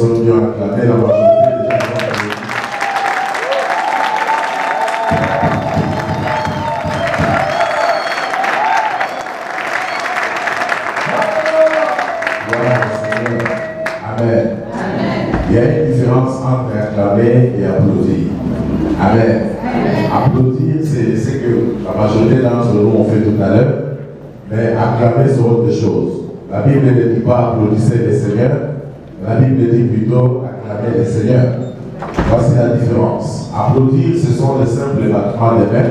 personnes qui ont acclamé la majorité des gens. Amen. Il y a une différence entre acclamer et applaudir. Amen. Applaudir, c'est ce que la majorité d'entre nous ont fait tout à l'heure, mais acclamer, c'est autre chose. La Bible ne dit pas applaudissez les seigneurs, la Bible dit plutôt acclamer les seigneurs. Voici la différence. Applaudir, ce sont les simples battements des mains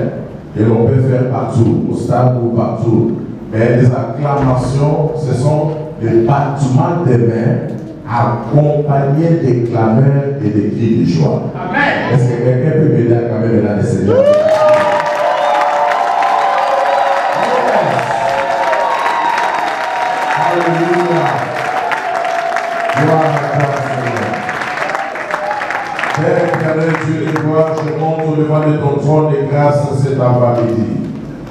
que l'on peut faire partout, au stade ou partout. Mais les acclamations, ce sont les battements des mains accompagnés des clameurs et des cris de joie. Amen. Est-ce que quelqu'un peut m'aider à acclamer maintenant les seigneurs? Alléluia. Gloire à toi, Seigneur. Père éternel, Dieu de gloire, je monte au devant de ton trône de grâce cet après-midi.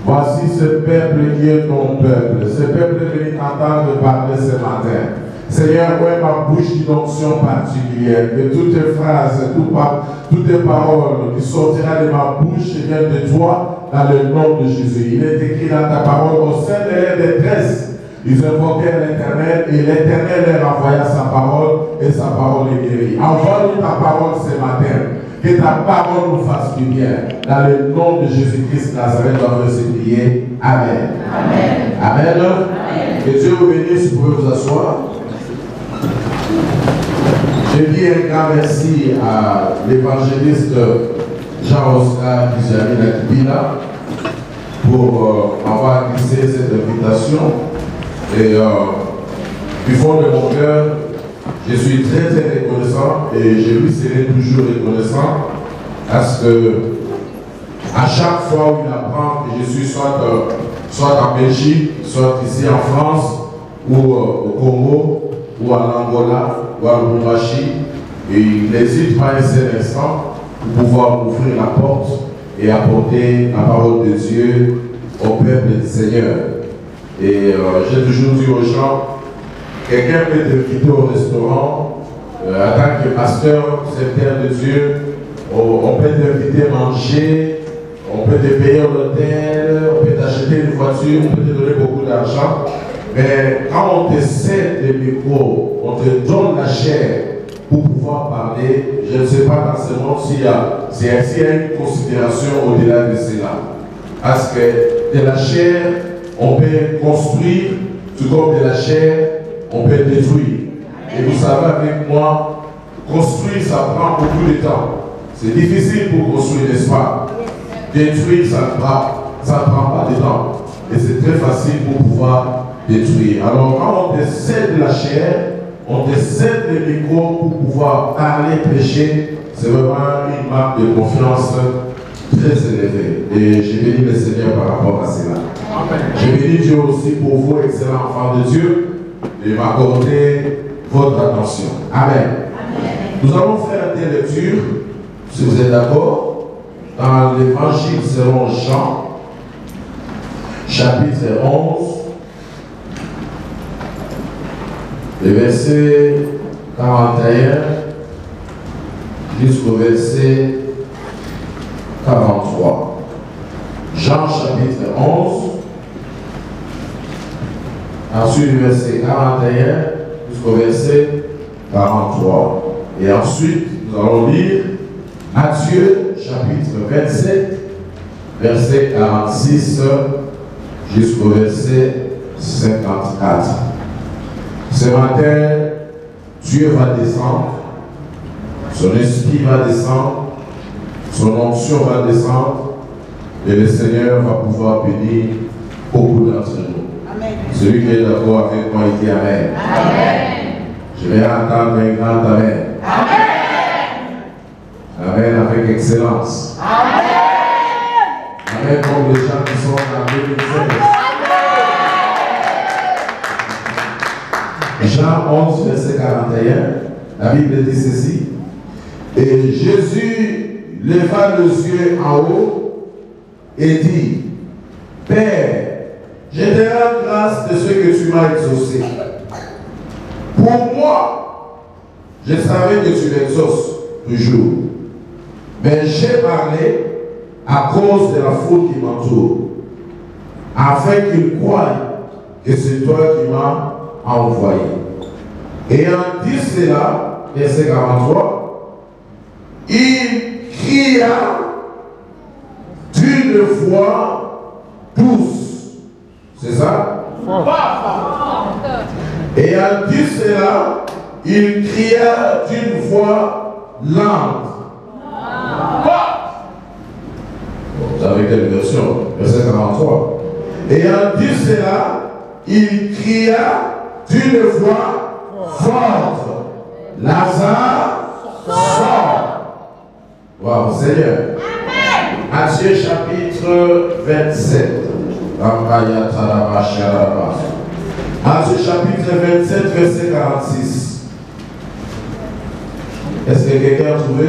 Voici ce peuple qui est ton peuple, ce peuple venu t'entendre parler ce matin. Seigneur, ouais ma bouche d'onction particulière, que toutes tes phrases, toutes tes paroles qui sortiront de ma bouche viennent de toi dans le nom de Jésus. Il est écrit dans ta parole, au sein de leur détresse, ils invoquèrent l'Éternel et l'Éternel leur envoya sa parole et sa parole est guérie. Envoie-nous ta parole ce matin. Que ta parole nous fasse du bien. Dans le nom de Jésus-Christ Nazareth, nous avons prié. Amen. Amen. Amen. Amen. Que Dieu vous bénisse. Vous pouvez vous asseoir. Je dis un grand merci à l'évangéliste Jean-Oscar Kizami-Nakibila pour m'avoir glissé cette invitation. Et du fond de mon cœur, je suis très très reconnaissant et je lui serai toujours reconnaissant parce que à chaque fois où il apprend que je suis soit en Belgique, soit ici en France, ou au Congo, ou en Angola, ou à Lubumbashi, et il n'hésite pas un seul instant pour pouvoir ouvrir la porte et apporter la parole de Dieu au peuple du Seigneur. Et j'ai toujours dit aux gens, quelqu'un peut t'inviter au restaurant, en tant que pasteur, serviteur de Dieu, on peut t'inviter à manger, on peut te payer l'hôtel, on peut t'acheter une voiture, on peut te donner beaucoup d'argent. Mais quand on te cède le micro, on te donne la chair pour pouvoir parler, je ne sais pas dans ce monde s'il y a une considération au-delà de cela. Parce que de la chair, on peut construire, tout comme de la chair, on peut détruire. Et vous savez avec moi, construire ça prend beaucoup de temps. C'est difficile pour construire, n'est-ce pas? Détruire ça ne prend pas de temps. Et c'est très facile pour pouvoir détruire. Alors quand on te cède la chair, on te cède le micro pour pouvoir parler, prêcher, c'est vraiment une marque de confiance très élevée. Et je bénis le Seigneur par rapport à cela. Je bénis Dieu aussi pour vous, excellents enfants de Dieu, de m'accorder votre attention. Amen. Amen. Nous allons faire des lectures, si vous êtes d'accord, dans l'évangile selon Jean, chapitre 11, le verset 41 jusqu'au verset 43. Jean chapitre 11, ensuite le verset 41 jusqu'au verset 43. Et ensuite, nous allons lire Matthieu chapitre 27, verset 46 jusqu'au verset 54. Ce matin, Dieu va descendre, son esprit va descendre, son onction va descendre, et le Seigneur va pouvoir bénir beaucoup d'entre nous. Amen. Celui qui est d'accord avec moi, il dit Amen. Amen. Je vais entendre un grand Amen. Amen. Amen avec excellence. Amen. Amen comme les gens qui sont en 2016. Jean 11, verset 41, la Bible dit ceci. Et Jésus leva les yeux en haut et dit, Père, je te rends grâce de ce que tu m'as exaucé. Pour moi, Je savais que tu m'exauces toujours. Mais j'ai parlé à cause de la foule qui m'entoure, afin qu'ils croient que c'est toi qui m'as envoyé. Ayant dit cela, verset 43, il cria d'une voix douce. C'est ça? Ayant dit cela, il cria d'une voix lente. Vous avez quelle version? Verset 43. Ayant dit cela, il cria d'une voix forte. Lazare, sort. Wow, Seigneur. Matthieu chapitre 27. Matthieu chapitre 27, verset 46. Est-ce que quelqu'un a trouvé?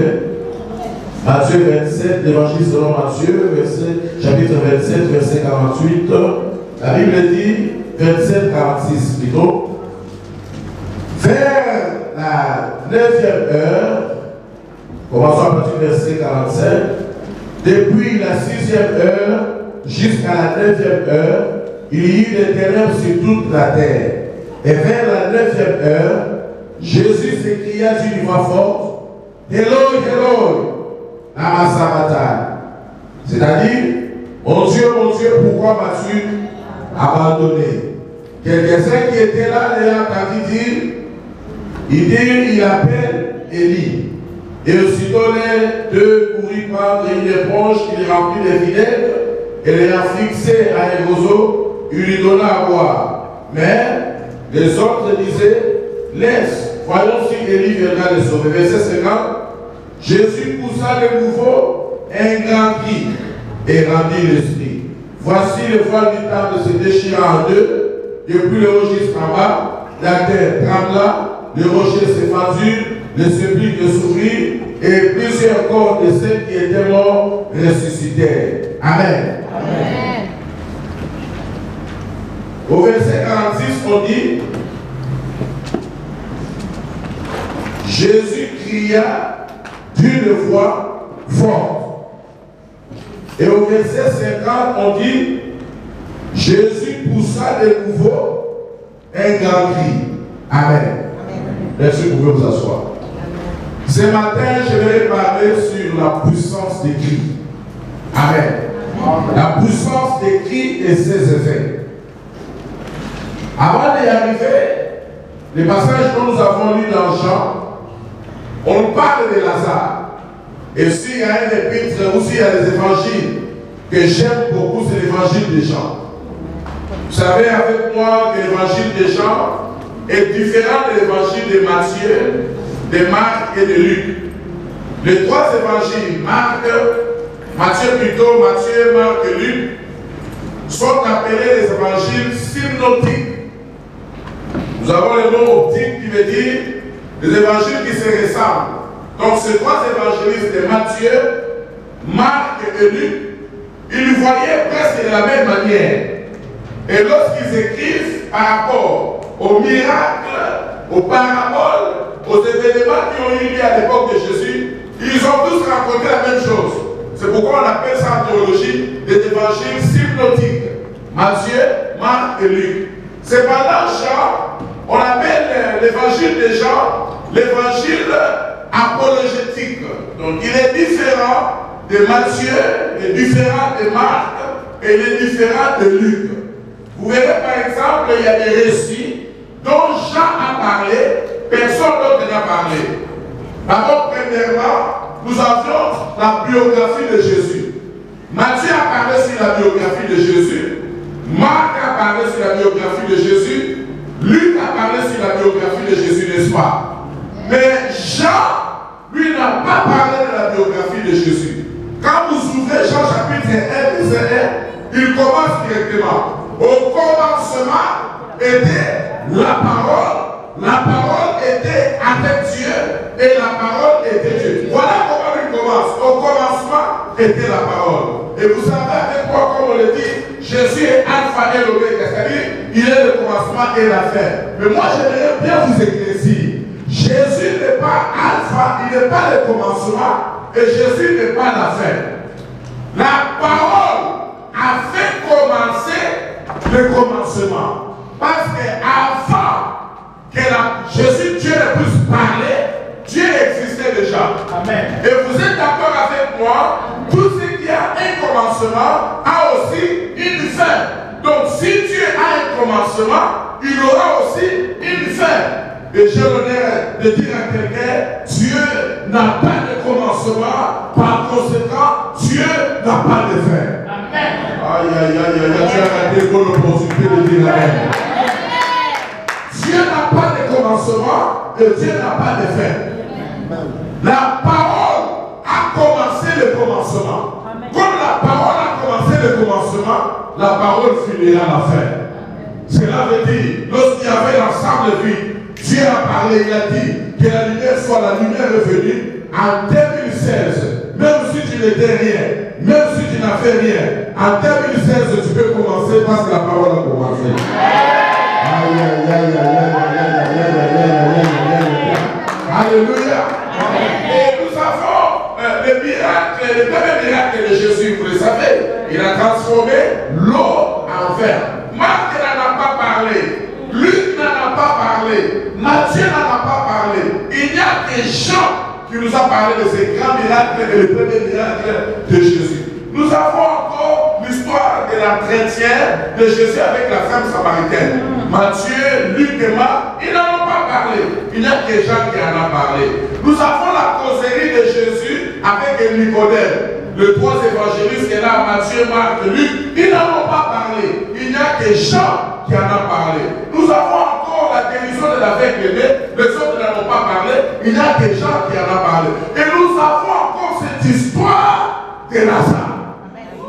Matthieu 27, l'évangile selon Matthieu, chapitre 27, verset 48. La Bible dit 27, 46 plutôt. Vers la 9e heure, commençons à partir du verset 45, depuis la 6e heure jusqu'à la 9e heure, il y eut des ténèbres sur toute la terre. Et vers la 9e heure, Jésus s'écria d'une voix forte, Eloi, Eloi, lama sabachthani. C'est-à-dire, mon Dieu, pourquoi m'as-tu abandonné? Quelques-uns qui étaient là, les ont entendu dire, il appelle Élie. Et aussitôt les deux coururent prendre une éponge qu'il remplit de vinaigre et l'ayant fixé à un roseau, il lui donna à boire. Mais les autres disaient, laisse, voyons si Élie viendra les sauver. Verset 50, Jésus poussa de nouveau un grand cri et rendit l'esprit. Voici le voile du temple se déchira en deux, depuis le registre en bas, la terre trembla, le rocher s'effondrit, le sépulcre s'ouvrit, et plusieurs corps de ceux qui étaient morts ressuscitèrent. Amen. Amen. Au verset 46, on dit, Jésus cria d'une voix forte. Et au verset 50, on dit, Jésus poussa de nouveau un grand cri. Amen. Merci, vous pouvez vous asseoir. Ce matin, je vais parler sur la puissance des cris. Amen. La puissance des cris et ses effets. Avant d'y arriver, le passage que nous avons lu dans Jean, on parle de Lazare. Et s'il y a un épître ou s'il y a des évangiles que j'aime beaucoup, c'est l'évangile de Jean. Vous savez avec moi que l'évangile de Jean est différent de l'évangile de Matthieu, de Marc et de Luc. Les trois évangiles, Matthieu, Marc et Luc, sont appelés les évangiles synoptiques. Nous avons le mot optique qui veut dire les évangiles qui se ressemblent. Donc ces trois évangélistes de Matthieu, Marc et Luc, ils voyaient presque de la même manière. Et lorsqu'ils écrivent par rapport aux miracles, aux paraboles, aux événements qui ont eu lieu à l'époque de Jésus, ils ont tous raconté la même chose. C'est pourquoi on appelle ça en théologie des évangiles synoptiques. Matthieu, Marc et Luc. Cependant, Jean, on appelle l'évangile de Jean l'évangile apologétique. Donc il est différent de Matthieu, il est différent de Marc et il est différent de Luc. Vous verrez par exemple, il y a des récits dont Jean a parlé, personne d'autre n'a parlé. D'abord, premièrement, nous avions la biographie de Jésus. Matthieu a parlé sur la biographie de Jésus, Marc a parlé sur la biographie de Jésus, Luc a parlé sur la biographie de Jésus, n'est-ce pas? Mais Jean, lui, n'a pas parlé de la biographie de Jésus. Quand vous ouvrez Jean chapitre 1, verset 1, il commence directement. Au commencement était la parole était avec Dieu et la parole était Dieu. Voilà comment il commence. Au commencement était la parole. Et vous savez avec quoi, comme on le dit, Jésus est alpha et l'oméga, c'est-à-dire il est le commencement et la fin. Mais moi j'aimerais bien vous éclaircir. Jésus n'est pas pas alpha, il n'est pas le commencement, et Jésus n'est pas la fin. La parole a fait commencer le commencement. Parce qu'avant que Jésus, Dieu ne puisse parler, Dieu existait déjà. Amen. Et vous êtes d'accord avec moi, tout ce qui a un commencement a aussi une fin. Donc si Dieu a un commencement, il aura aussi une fin. Et j'ai l'honneur de dire à quelqu'un, Dieu n'a pas de commencement, par conséquent, Dieu n'a pas de fin. Amen. Aïe, aïe, aïe, aïe, tu as raté pour l'opportunité de dire Amen. Dieu n'a pas de commencement et Dieu n'a pas de fin. La parole a commencé le commencement. Comme la parole a commencé le commencement, la parole finira la fin. Cela veut dire, lorsqu'il y avait l'ensemble de vie, Dieu a parlé, il a dit que la lumière soit, la lumière est venue en 2016. Même si tu n'étais rien, même si tu n'as fait rien, en 2016 tu peux commencer parce que la parole a commencé. Aïe, aïe, aïe, aïe, aïe, aïe, aïe, aïe. Alléluia. Et nous avons le miracle, le premier miracle de Jésus, vous le savez, il a transformé l'eau en vin. Marc n'en a pas parlé. Luc n'en a pas parlé. Matthieu n'en a pas parlé. Il y a des gens qui nous ont parlé de ces grands miracles et le premier miracle de Jésus. Nous avons encore l'histoire de la chrétienne de Jésus avec la femme samaritaine. Matthieu, Luc et Marc, ils n'en ont pas parlé. Il y a des gens qui en ont parlé. Nous avons la causerie de Jésus avec Nicodème. Les trois évangélistes qui est là, Matthieu, Marc, Luc, ils n'en ont pas parlé. Il y a des gens qui en ont parlé. Nous avons encore la guérison de l'aveugle né, les autres n'en ont pas parlé. Il y a des gens qui en ont parlé. Et nous avons encore cette histoire de Lazare.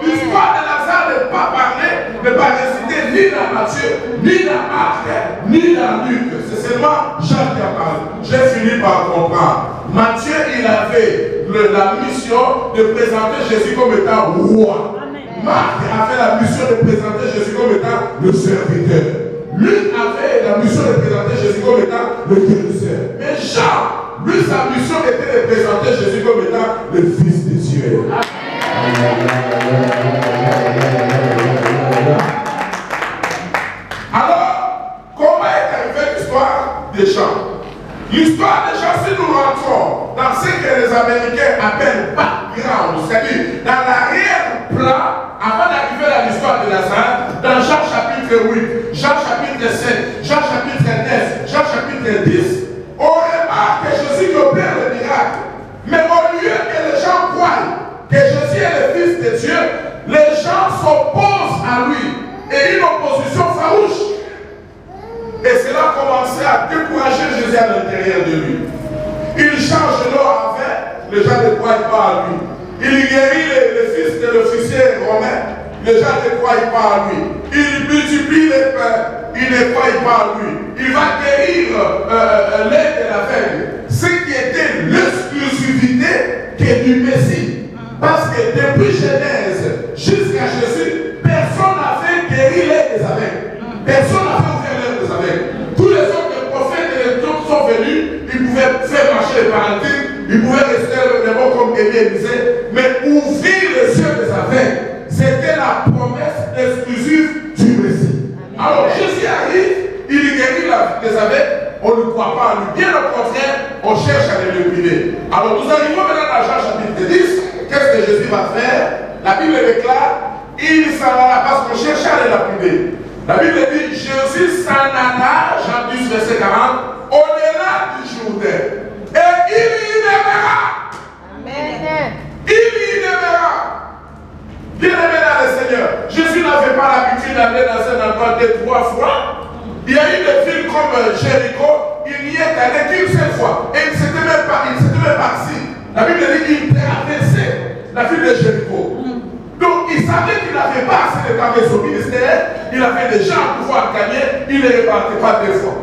L'histoire de Lazare n'est pas parlée, n'est pas récitée ni dans Matthieu, ni dans Marc, ni dans Luc. C'est seulement Jean qui a parlé. J'ai fini par comprendre. Matthieu, il avait la mission de présenter Jésus comme étant roi. Marc avait la mission de présenter Jésus comme étant le serviteur. Luc avait la mission de présenter Jésus comme étant le guérisseur. Mais Jean, lui, sa mission était de présenter Jésus comme étant le Fils de Dieu. Alors, comment est arrivée l'histoire des Jean? L'histoire des Jean, si nous rentrons dans ce que les Américains appellent background, c'est-à-dire dans l'arrière-plan, avant d'arriver à l'histoire de Lazare, dans Jean chapitre 8, Jean chapitre 7, Jean chapitre 9, Jean chapitre 10, on remarque que Jésus opère le miracle. Mais au lieu que les gens croient que Jésus est le Fils de Dieu, les gens s'opposent à lui. Et une opposition farouche. Et cela a commencé à décourager Jésus à l'intérieur de lui. Il change l'eau en vin, les gens ne croient pas à lui. Il guérit les fils de l'officier romain, les gens ne croient pas à lui. Il multiplie les pains, ils ne croient pas à lui. Il va guérir l'aide de l'aveugle, ce qui était l'exclusivité du Messie. Parce que depuis Genèse jusqu'à Jésus, personne n'avait guéri l'aide des aveugles. Personne n'avait ouvert l'aide des aveugles. Tous les autres prophètes et les autres sont venus, ils pouvaient faire marcher les paralytiques, ils pouvaient rester les mots comme Élie disait, mais ouvrir les yeux des aveugles, c'était la promesse exclusive du Messie. Alors Jésus arrive, il guérit les aveugles, on ne croit pas à lui. Bien au contraire, on cherche à les éliminer. Alors nous arrivons maintenant dans Jean chapitre 10. Qu'est-ce que Jésus va faire? La Bible déclare, il s'en alla parce qu'on cherche à les lapider. La Bible dit, Jésus s'en alla, Jean 10, verset 40, au-delà du Jourdain. Et il y demeura. Amen. Il y demeura. Bien-aimé dans le Seigneur, Jésus n'avait pas l'habitude d'aller dans un endroit 2-3 fois. Il y a eu des villes comme Jéricho, il n'y est allé qu'une seule fois. Et il ne s'était même pas assis. La Bible dit qu'il traversait la ville de Jéricho. Donc il savait qu'il n'avait pas assez de temps avec son ministère. Il avait déjà à pouvoir gagner. Il ne repartait pas 2 fois.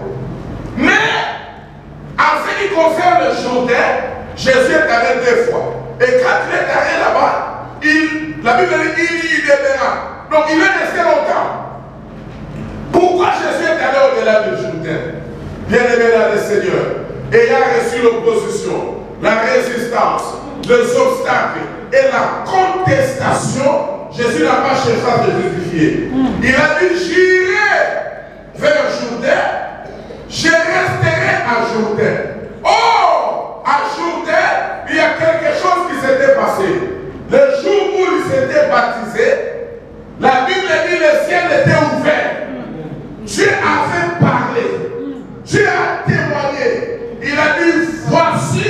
Mais en ce qui concerne le Jourdain, Jésus est allé 2 fois. Et quand il est allé là-bas, la Bible dit qu'il y demeura. Donc il est resté longtemps. Pourquoi Jésus est allé au-delà du Jourdain? Bien-aimé dans le Seigneur, ayant reçu l'opposition, la résistance, les obstacles et la contestation, Jésus n'a pas cherché à se justifier. Il a dit, j'irai vers Jourdain, je resterai à Jourdain. Oh, à Jourdain, il y a quelque chose qui s'était passé. Le jour où il s'était baptisé, la Bible dit que le ciel était ouvert. Dieu avait parlé. Dieu a témoigné. Il a dit, voici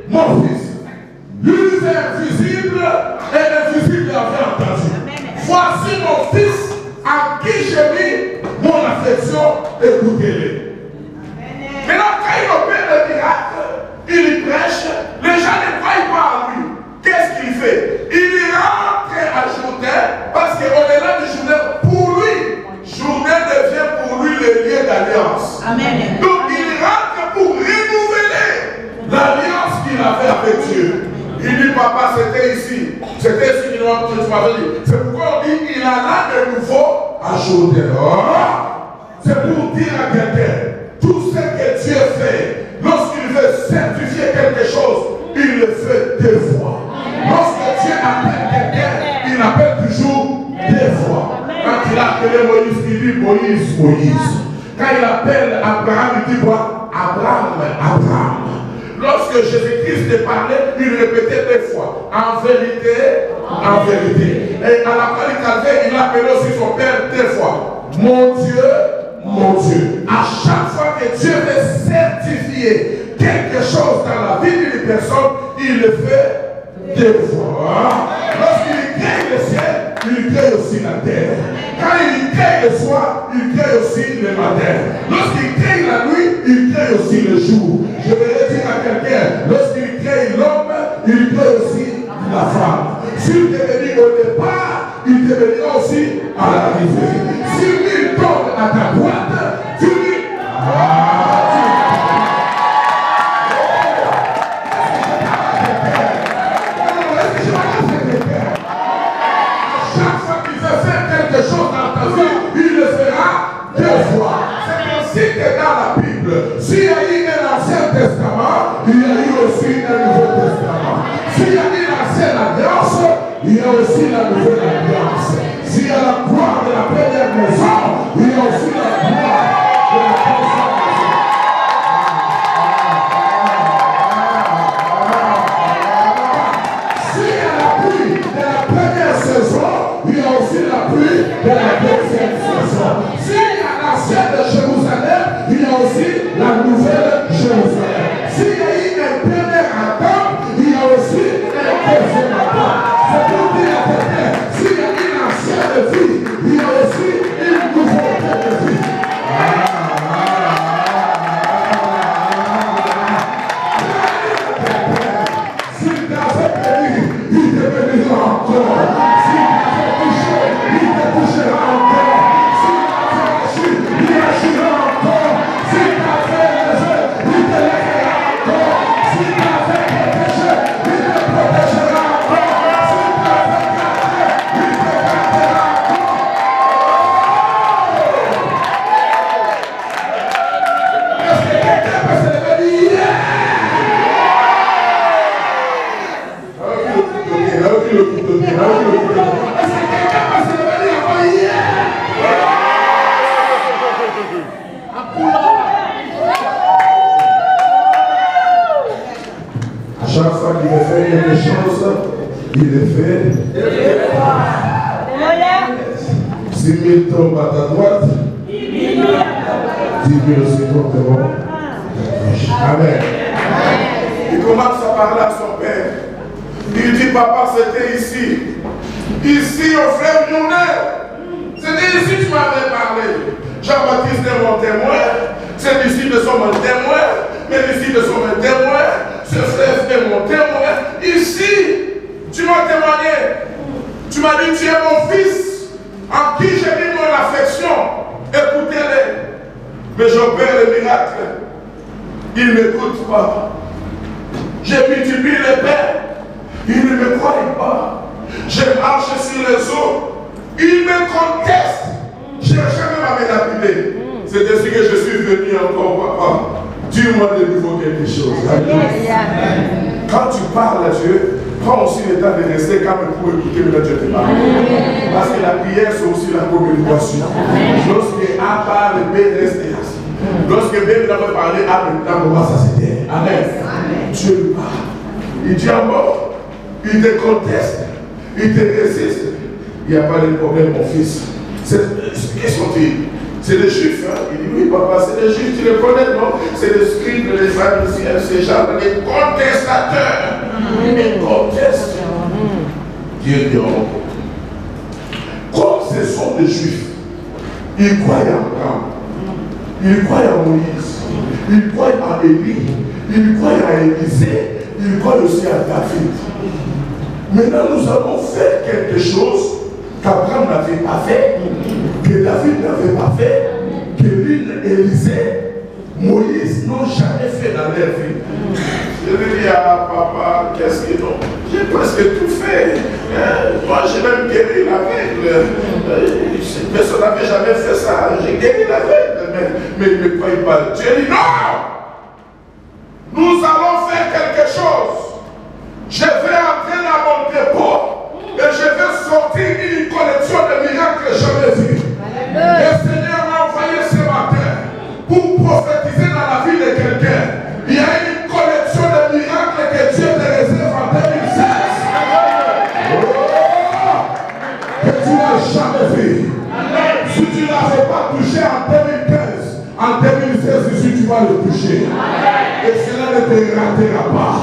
mon fils. L'univers visible et l'invisible avait entendu. Voici mon fils à qui j'ai mis mon affection, écoutez-le. Maintenant, quand il opère le miracle, il y prêche, les gens ne croient pas en lui. Qu'est-ce qu'il fait? Il rentre à Jourdain parce qu'au-delà du Jourdain, pour lui, Jourdain devient pour lui le lieu d'alliance. Donc il rentre pour renouveler l'alliance qu'il avait avec Dieu. Il dit, papa, c'était ici. C'était ici que tu m'avais dit. C'est pourquoi on dit, il alla de nouveau à Jourdain. Oh, c'est pour dire à quelqu'un, tout ce que Dieu fait, lorsqu'il veut certifier quelque chose, il le fait deux fois. Lorsque Dieu appelle quelqu'un, il appelle toujours deux fois. Quand il a appelé Moïse, il dit Moïse, Moïse. Quand il appelle Abraham, il dit quoi? Abraham, Abraham. Lorsque Jésus-Christ est parlé, il répétait deux fois. En vérité, en vérité. Et à la fin du calvaire, il appelait aussi son Père deux fois. Mon Dieu, mon Dieu. À chaque fois que Dieu veut certifier quelque chose dans la vie d'une personne, il le fait deux fois. Lorsqu'il crée le ciel, il crée aussi la terre. Quand il crée le soir, il crée aussi le matin. Lorsqu'il crée la nuit, il crée aussi le jour. Je vais dire à quelqu'un, lorsqu'il crée l'homme, il crée aussi la femme. S'il devait dire au départ, il deviendra aussi à l'arrivée. S'il tombe à ta droite, tu dis s'il y a eu un Ancien Testament, il y a eu aussi un Nouveau Testament. S'il y a eu l'Ancienne Alliance, il y a aussi la Nouvelle Alliance. S'il y a la gloire de la première maison, il y a aussi la gloire de la deuxième maison. S'il y a la pluie de la première saison, il y a aussi la pluie de la deuxième saison. S'il y a l'ancienne de Jérusalem, il y a aussi la nouvelle Jérusalem. S'il y a eu un premier Adam, il y a aussi un deuxième Adam. C'est pour dire à quelqu'un, s'il y a une ancienne vie, il y a aussi une nouveauté de vie. S'il t'avait béni, il te bénira encore. S'il t'avait touché, il te touchera encore. S'il t'avait agi, il agira encore. S'il t'avait levé, il te lèvera encore. S'il t'avait protégé, il te protégera encore. S'il t'avait gardé, il te gardera encore. Est-ce que quelqu'un peut se lever et dire yeah? Est-ce que quelqu'un peut se lever et dire yeah? À chaque fois qu'il fait quelque chose, il le fait. 6 000 tombent à ta droite, 10 000 aussi tombent devant. Amen. Il commence à parler à son père. Il dit, papa, c'était ici. Ici, au frère Lionel. C'était ici que tu m'avais parlé. Jean-Baptiste est mon témoin. Ces disciples sont mon témoin. Mes disciples sont mes témoins. Ce frère est mon témoin. Ici, tu m'as témoigné. Tu m'as dit, tu es mon fils, en qui j'ai mis mon affection. Écoutez-les. Mais j'opère le miracle. Ils ne m'écoutent pas. Je multiplie les pains. Ils ne me croient pas. Je marche sur les eaux. Ils me contestent. Je n'ai jamais à me lapider. C'est ainsi que je suis venu encore, papa. Dis-moi de nouveau quelque chose. Quand tu parles à Dieu, prends aussi le temps de rester calme pour écouter le Dieu te parle. Parce que la prière, c'est aussi la communication. Lorsque A parle, B reste assis. Lorsque B va parler, A maintenant, ça se tait. Amen. Dieu lui parle. Il dit à mort, il te conteste, il te résiste. Il n'y a pas de problème, mon fils. Qu'est-ce qu'on dit? C'est les juifs, hein? Il dit oui papa, c'est les juifs, tu les connais, non? C'est les scribes, les pharisiens, ces gens, les contestateurs. Ils contestent. Dieu dit, comme ce sont des juifs, ils croient en Abraham, ils croient en Moïse, ils croient en Élie, ils croient en Élisée, ils croient aussi à David. Maintenant, nous allons faire quelque chose qu'Abraham n'avait pas fait, que David n'avait pas fait, que Élisée, Moïse n'ont jamais fait dans leur vie. Je lui dis à papa, qu'est-ce qu'ils ont? J'ai presque tout fait. Moi, j'ai même guéri l'aveugle. Personne n'avait jamais fait ça. J'ai guéri l'aveugle. Mais il ne croyait pas. Dieu dit non! Nous allons faire quelque chose. Je vais entrer dans mon dépôt et je vais sortir une collection de miracles jamais vus. Le Seigneur m'a envoyé ce matin pour prophétiser dans la vie de quelqu'un. Il y a une collection de miracles que Dieu te réserve en 2016. Que tu n'as jamais vu. Si tu ne l'avais pas touché en 2015, en 2016, ici tu vas le toucher. Et cela ne te ratera pas.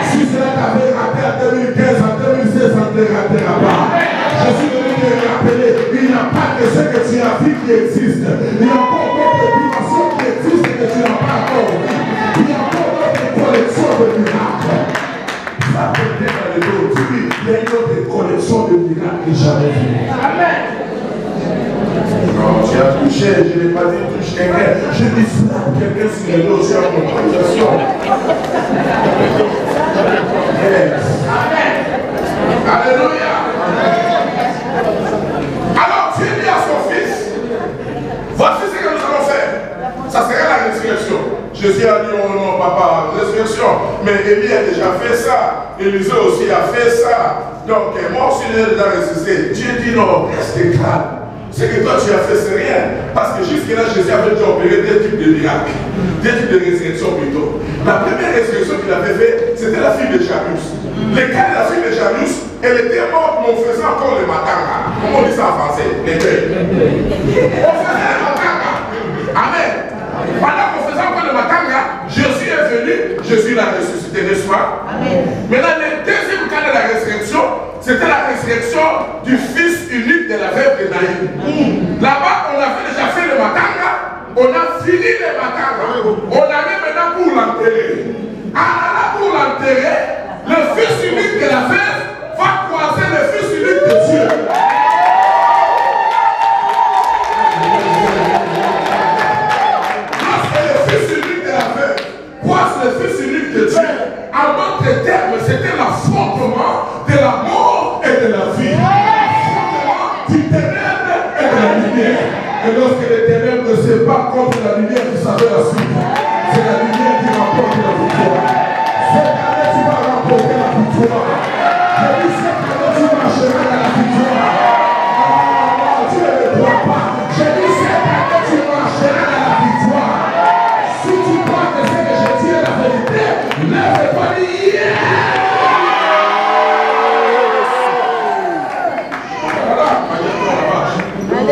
Si cela t'avait raté en 2015, en 2016, ça ne te ratera pas. Je suis venu te rappeler, il n'y a pas que ce que tu as vu qui existe. Il y a encore d'autres dimensions qui existent que tu n'as pas encore vu. Il y a encore d'autres collections de miracles. Ça peut être dans le dos. Il y a une autre collection de miracles que jamais vu. Amen. Non, tu as touché, je n'ai pas dit touche quelqu'un. Je dis frappe quelqu'un sur le dos, c'est en autorisation. Yes. Amen. Alléluia. Alors Dieu dit à son fils, voici ce que nous allons faire. Ça serait la résurrection. Jésus a dit, oh non papa, résurrection. Mais Élie a déjà fait ça. Élisée aussi a fait ça. Donc moi aussi je l'ai déjà ressuscité. Dieu dit non, reste calme. Ce que toi tu as fait, c'est rien. Parce que jusque-là, Jésus avait déjà opéré des types de miracles, des types de résurrection plutôt. La première résurrection qu'il avait fait, c'était la fille de Jairus. Le cas de la fille de Jairus, elle était morte, mais on faisait encore le matanga. Comment on dit ça en français? Les deuils. On faisait le matanga. Amen. Pendant qu'on faisait encore le matanga, Jésus est venu, Jésus l'a ressuscité, n'est-ce pas? Maintenant, le deuxième cas de la résurrection, c'était la résurrection du fils unique de la veuve de Naïm. Là-bas, on avait déjà fait le matanga, on a fini le matanga, on avait maintenant pour l'enterrer. Alors pour l'enterrer, le fils unique de la veuve va croiser le fils unique de Dieu. Lorsque le fils unique de la veuve croise le fils unique de Dieu, en d'autres termes, c'était l'affrontement de la mort et de la vie. L'affrontement du ténèbre et de la lumière. Et lorsque les ténèbres se battent contre la lumière, vous savez la suite. C'est la lumière qui remporte la victoire. Cette année, tu vas remporter la victoire. Je dis cette année, tu marcheras dans la victoire. Non, Dieu ne croit pas. Je dis cette année, tu marcheras dans la victoire. Si tu crois que c'est que je dis la vérité, lève-toi et dis yeah!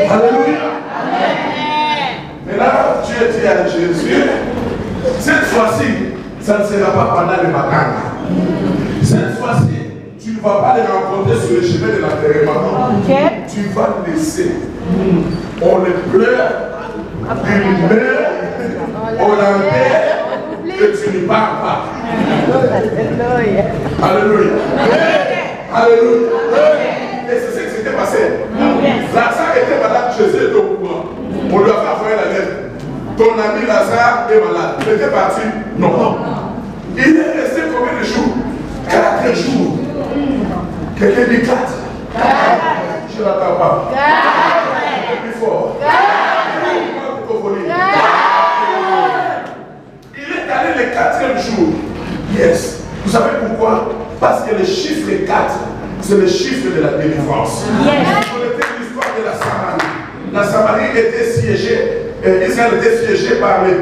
Alléluia. Mais là, Dieu dit à Jésus, cette fois-ci, ça ne sera pas pendant le matin. Cette fois-ci, tu ne vas pas les rencontrer sur le chemin de l'enterrement. Tu vas le laisser. On les pleure, il meurt, on l'enterre, et tu ne pars pas. Alléluia. Alléluia. Et c'est ce qui s'était passé. Lazare était malade, Jésus était au courant. On lui a fait envoyer la lettre. Ton ami Lazare est malade. Il était parti? Non. Il est resté combien de jours? 4 jours. Quelqu'un dit 4. Je n'attends pas. 4. Plus fort. Il est quatrième jour, yes. Vous savez pourquoi? Parce que le chiffre 4, c'est le chiffre de la délivrance. Vous connaissez l'histoire de la Samarie. La Samarie était siégée, Israël était siégé par les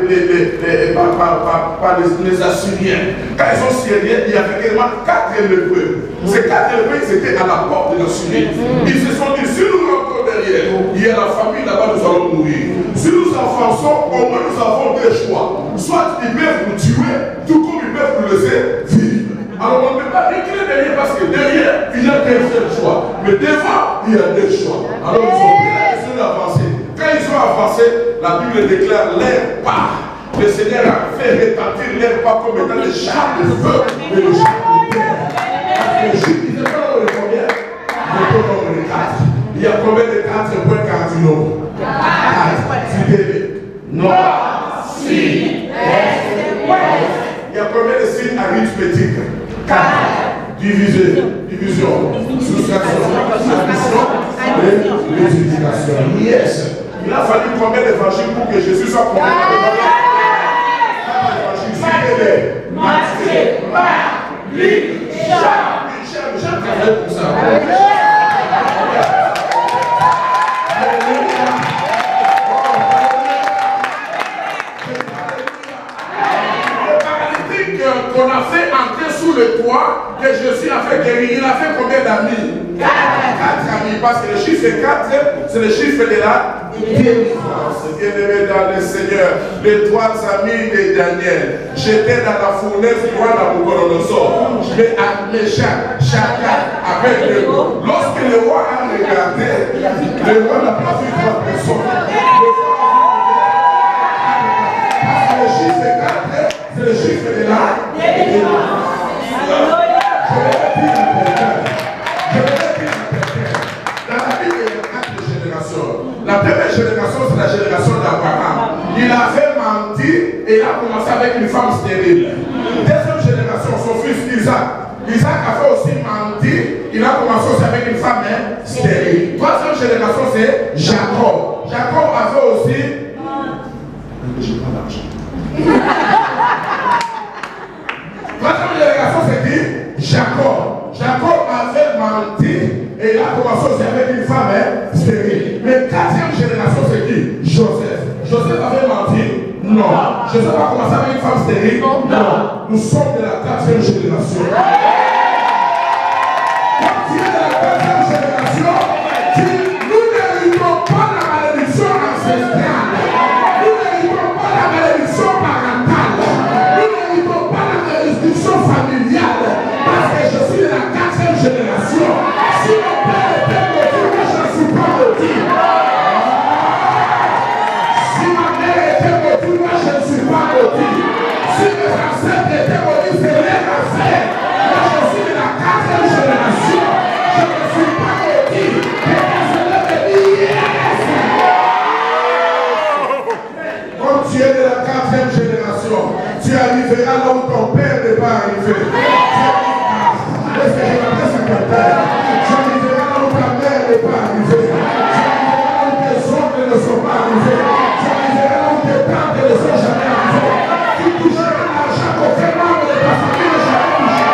Assyriens. Quand ils ont siégé, il y avait également 4 lépreux. Ces 4 lépreux, ils étaient à la porte de la Syrie. Ils se sont dit, si nous rentrons derrière, il y a la famille là-bas, nous allons mourir. Si nous avançons, au moins nous avons 2 choix. Soit ils peuvent nous tuer, tout comme ils peuvent nous laisser vivre. Alors on ne peut pas reculer derrière parce que derrière, il y a qu'un seul choix. Mais devant, il y a 2 choix. Alors ils ont pris la décision d'avancer. Quand ils ont avancé, la Bible déclare l'air part. Le Seigneur a fait retentir l'air part comme étant le char de feu et le char de terre. Les Juifs, ils étaient pas nombre de combien? Ils étaient nombre de 4. Il y a combien de 4 points quand tu nombres? 4. Noir, si, est, ouest. Il y a combien de signes arithmétiques? 4. Division, soustraction, addition et multiplication. Yes. Il a fallu combien d'évangiles pour que Jésus soit convaincu de la Matthieu, Marc, Luc, Jean. Jean travaille pour ça. Qu'on a fait entrer sous le toit, que Jésus a fait guérir. Il a fait combien d'amis? 4 amis, parce que le chiffre 4, c'est le chiffre de la délivrance. Bien-aimé dans le Seigneur, les 3 amis de Daniel, j'étais dans la fournaise du roi Nabucodonosor. Mais chacun avec le roi. Lorsque le roi a regardé, le roi n'a pas vu 3 personnes. Le chiffre 4, c'est le chiffre de la délivrance. Je vais le dire à quelqu'un. Dans la Bible, il y a 4 générations. La première génération, c'est la génération d'Abraham. Il avait menti et il a commencé avec une femme stérile. Deuxième génération, son fils Isaac. Isaac a fait aussi menti. Il a commencé aussi avec une femme stérile. Troisième génération, c'est Jacob. Jacob avait aussi... J'ai pas d'argent. Troisième génération, c'est qui? Jacob. Jacob avait menti et il a commencé aussi avec une femme stérile. Mais 4e génération, c'est qui? Joseph. Joseph avait menti? Non. Joseph a commencé avec une femme stérile? Non. Nous sommes de la 4e génération. Quand tu es de la 4e génération, nous n'héritons pas la malédiction ancestrale. Nous n'héritons pas la malédiction parentale. Nous n'héritons pas la malédiction familiale. Parce que je suis de la 4e génération. Si mon père était maudit, moi je ne suis pas maudit. Si ma mère était maudite, moi je ne suis pas maudit. Si mes ancêtres étaient maudits, c'est les ancêtres. Moi je suis de la 4e génération. Je ne suis pas maudit. Quelqu'un se lève et dit yes. Comme tu es de la 4e génération, tu arriveras là où ton père n'est pas arrivé. Est-ce que je m'adresse à quelqu'un? J'arriverai là où ta mère n'est pas arrivée. J'arriverai là où tes oncles ne sont pas arrivés. J'arriverai là où tes tantes ne sont jamais arrivées. Tu toucheras l'argent qu'aucun membre de ta famille n'a jamais touché.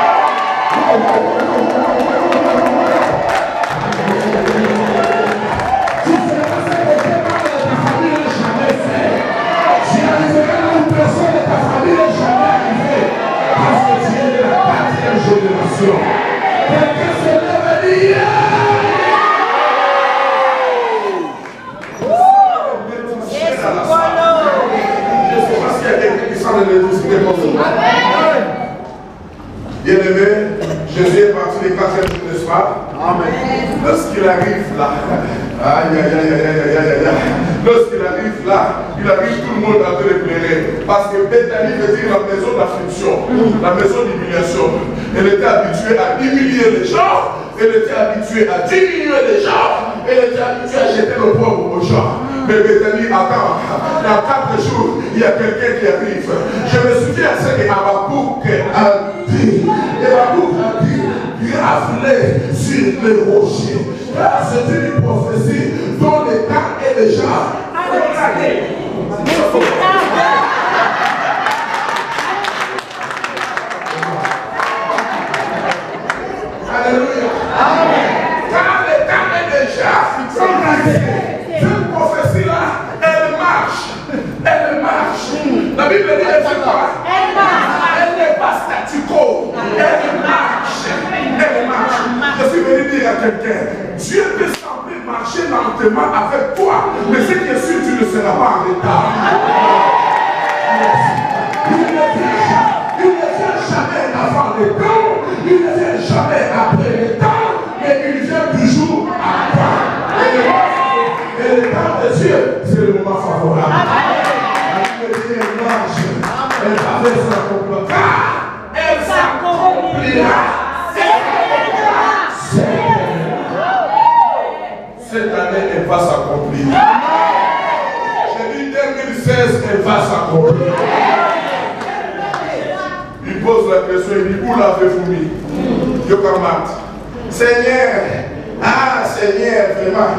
Tu feras ce qu'aucun membre de ta famille n'a jamais fait. Tu arriveras là où personne de ta famille n'est jamais arrivé. Parce que tu es de la 4e génération. Quelqu'un se lève et dit yeah! Je ne sais pas s'il y a quelqu'un qui sent l'électricité comme ça. Bien-aimé, Jésus est parti les 4e jours, n'est-ce pas? Amen. Lorsqu'il arrive là, lorsqu'il arrive là, il arrive tout le monde à te le pleurer. Parce que Bethanie veut dire la maison d'affliction, la maison d'humiliation. Elle était habituée à humilier les gens, elle était habituée à diminuer les gens, elle était habituée à jeter le pauvre aux gens. Mais Bethanie, attends, dans 4 jours, il y a quelqu'un qui arrive. Je me souviens de ce que Habakkuk a dit. Habakkuk a dit, grave-les sur les rochers. Car c'est une prophétie dont le temps est déjà arrêté. Bible dit elle fait quoi? Elle n'est pas statu quo. Elle marche. Elle marche. Je suis venu dire à quelqu'un, Dieu peut sembler marcher lentement avec toi, mais ce qui est sûr, tu ne seras pas en retard. Il ne vient jamais avant le temps, il ne vient jamais après le temps, mais il vient toujours à temps. Et le temps de Dieu, c'est le moment favorable. Elle marche, elle va faire sa complète, car elle s'accomplira. Cette année, elle va s'accomplir. J'ai dit 2016, elle va s'accomplir. Il pose la question, il dit, où l'avez-vous mis? Yokamat. Seigneur, Seigneur, vraiment.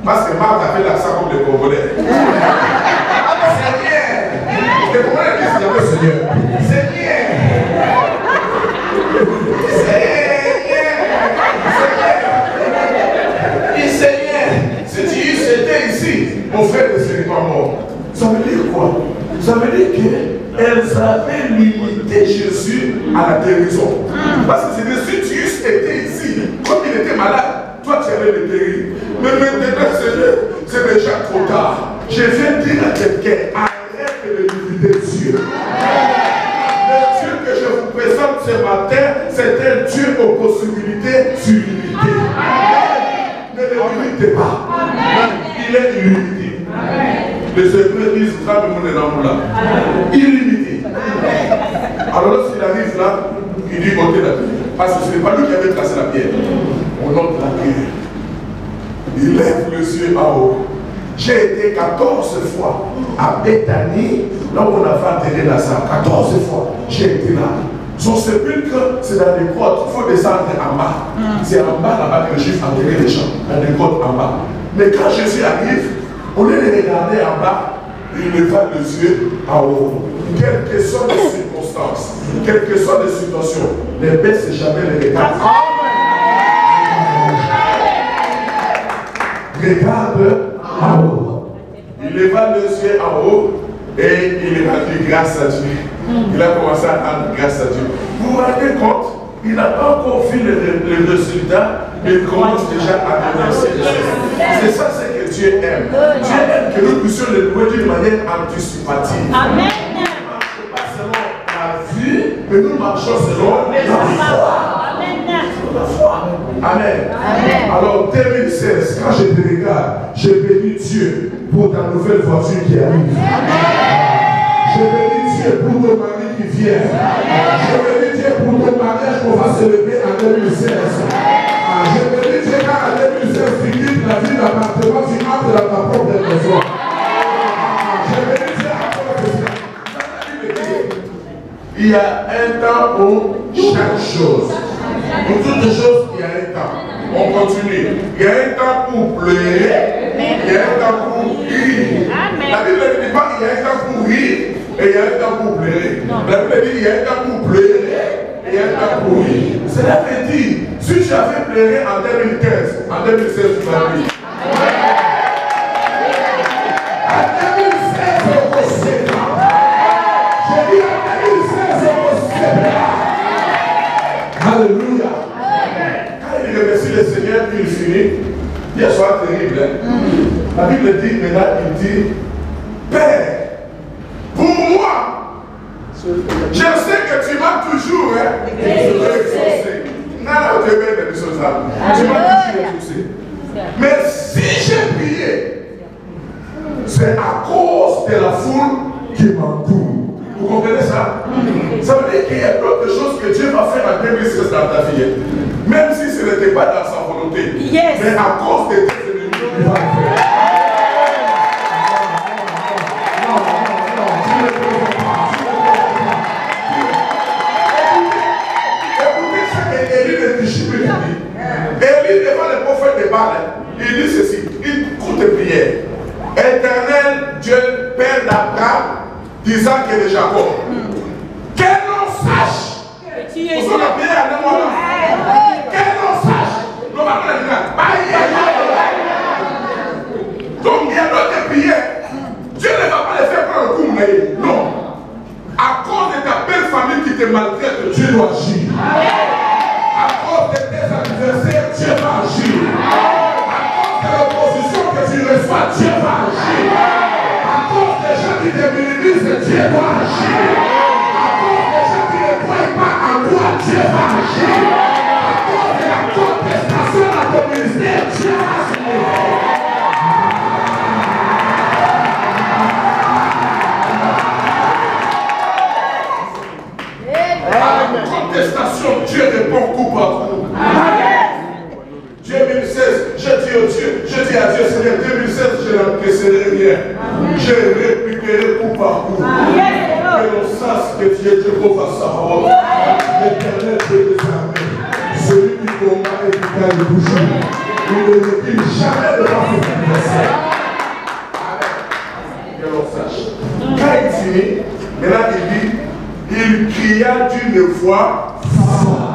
Parce que Marthe a fait l'accent comme les Congolais. Seigneur, les Congolais disent qu'il y avait Seigneur. Seigneur, si tu étais ici, mon frère ne serait pas mort. Ça veut dire quoi? Ça veut dire qu'elles avaient limité Jésus à la guérison. Parce que si tu étais ici, comme il était malade, toi tu allais le guérir. Mais maintenant, c'est déjà trop tard. Je viens dire à quelqu'un, arrête de limiter Dieu. Le Dieu que je vous présente ce matin, c'est un Dieu aux possibilités illimitées. Ne le limitez pas. Il est illimité. Les Hébreux disent illimité. Alors lorsqu'il arrive là, il dit montez la pierre. Parce que ce n'est pas lui qui avait tracé la pierre. On note la pierre. Il lève les yeux en haut. J'ai été 14 fois à Bethanie, là où on avait enterré Lazare. 14 fois, j'ai été là. Son sépulcre, c'est dans des grottes. Il faut descendre en bas. C'est en bas là-bas que les Juifs enterraient les gens. Dans des grottes en bas. Mais quand Jésus arrive, au lieu de regarder en bas, il leva les yeux en haut. Quelles que soient les circonstances, quelles que soient les situations, ne baisse jamais les regards. Regarde en haut. Il leva les yeux en haut et il a dit grâce à Dieu. Il a commencé à rendre grâce à Dieu. Vous vous rendez compte? Il n'a pas encore vu le résultat, mais il commence déjà à remercier Dieu. C'est ça ce que Dieu aime. Dieu aime que nous puissions le louer d'une manière anticipative. Amen. Nous ne marchons pas selon la vue, mais nous marchons selon la foi. Amen. Amen. Alors 2016, quand je te regarde, je bénis Dieu pour ta nouvelle voiture qui arrive. Je bénis Dieu pour ton mari qui vient. Je bénis Dieu pour ton mariage qu'on va célébrer en 2016. Je bénis Dieu quand en 2016 tu quittes la vie d'appartement, tu entres dans ta propre maison. Je bénis Dieu encore que ça. Il y a un temps pour chaque chose. Pour toutes les choses, il y a un temps. On continue. Il y a un temps pour pleurer, il y a un temps pour rire. La Bible ne dit pas qu'il y a un temps pour rire et il y a un temps pour pleurer. La Bible dit qu'il y a un temps pour pleurer et il y a un temps pour rire. Cela veut dire, si j'avais pleuré en 2015, en 2016, tu m'as dit. En 2016, on va se faire. J'ai dit en 2016, on va se faire. Alléluia. Quand il remercie le Seigneur, il finit. Il y a soit terrible. La Bible dit, maintenant, il dit, Père, pour moi, je sais que tu m'as toujours exaucé. Tu m'as toujours exaucé. Mais si j'ai prié, c'est à cause de la foule qui m'entoure. Vous comprenez ça? Ça veut dire qu'il y a d'autres choses que Dieu va faire en 2016 dans ta vie. Même si ce n'était pas dans sa volonté. Yes. Mais à cause de tes ennemis, il va le faire. Écoutez ce qu'Élie de Tishibé dit. Élie devant le prophète de Baal, il dit ceci. Il courte prière. Éternel Dieu, Père d'Abraham, d'Isaac et de Jacob. Que l'on sache. Vous en appelez à nous là. Que l'on sache. Nous allons dire. Donc il y a d'autres prières. Dieu ne va pas les faire prendre un coup. Non. famille qui te maltraite, Dieu doit agir. À cause de tes adversaires, Dieu va agir. À cause de l'opposition que tu reçois, Dieu va agir. À cause des gens qui te minimisent, Dieu va agir. À cause des gens qui ne croient pas en toi, Dieu va agir. À cause de la contestation à ton ministère, Dieu va agir. Contestation, Dieu répond coup par coup. Dieu 2016, je dis au Dieu, je dis à Dieu, Seigneur, 2016, je n'encaisserai rien. Je récupérerai coup par coup. Que l'on sache que tu es Jéhovah Sabaoth, l'Éternel Dieu des armées, celui qui combat et qui gagne le boucher. Il ne recule jamais devant ses adversaires. Que l'on sache. Quand il finit, maintenant il dit, il cria d'une voix forte.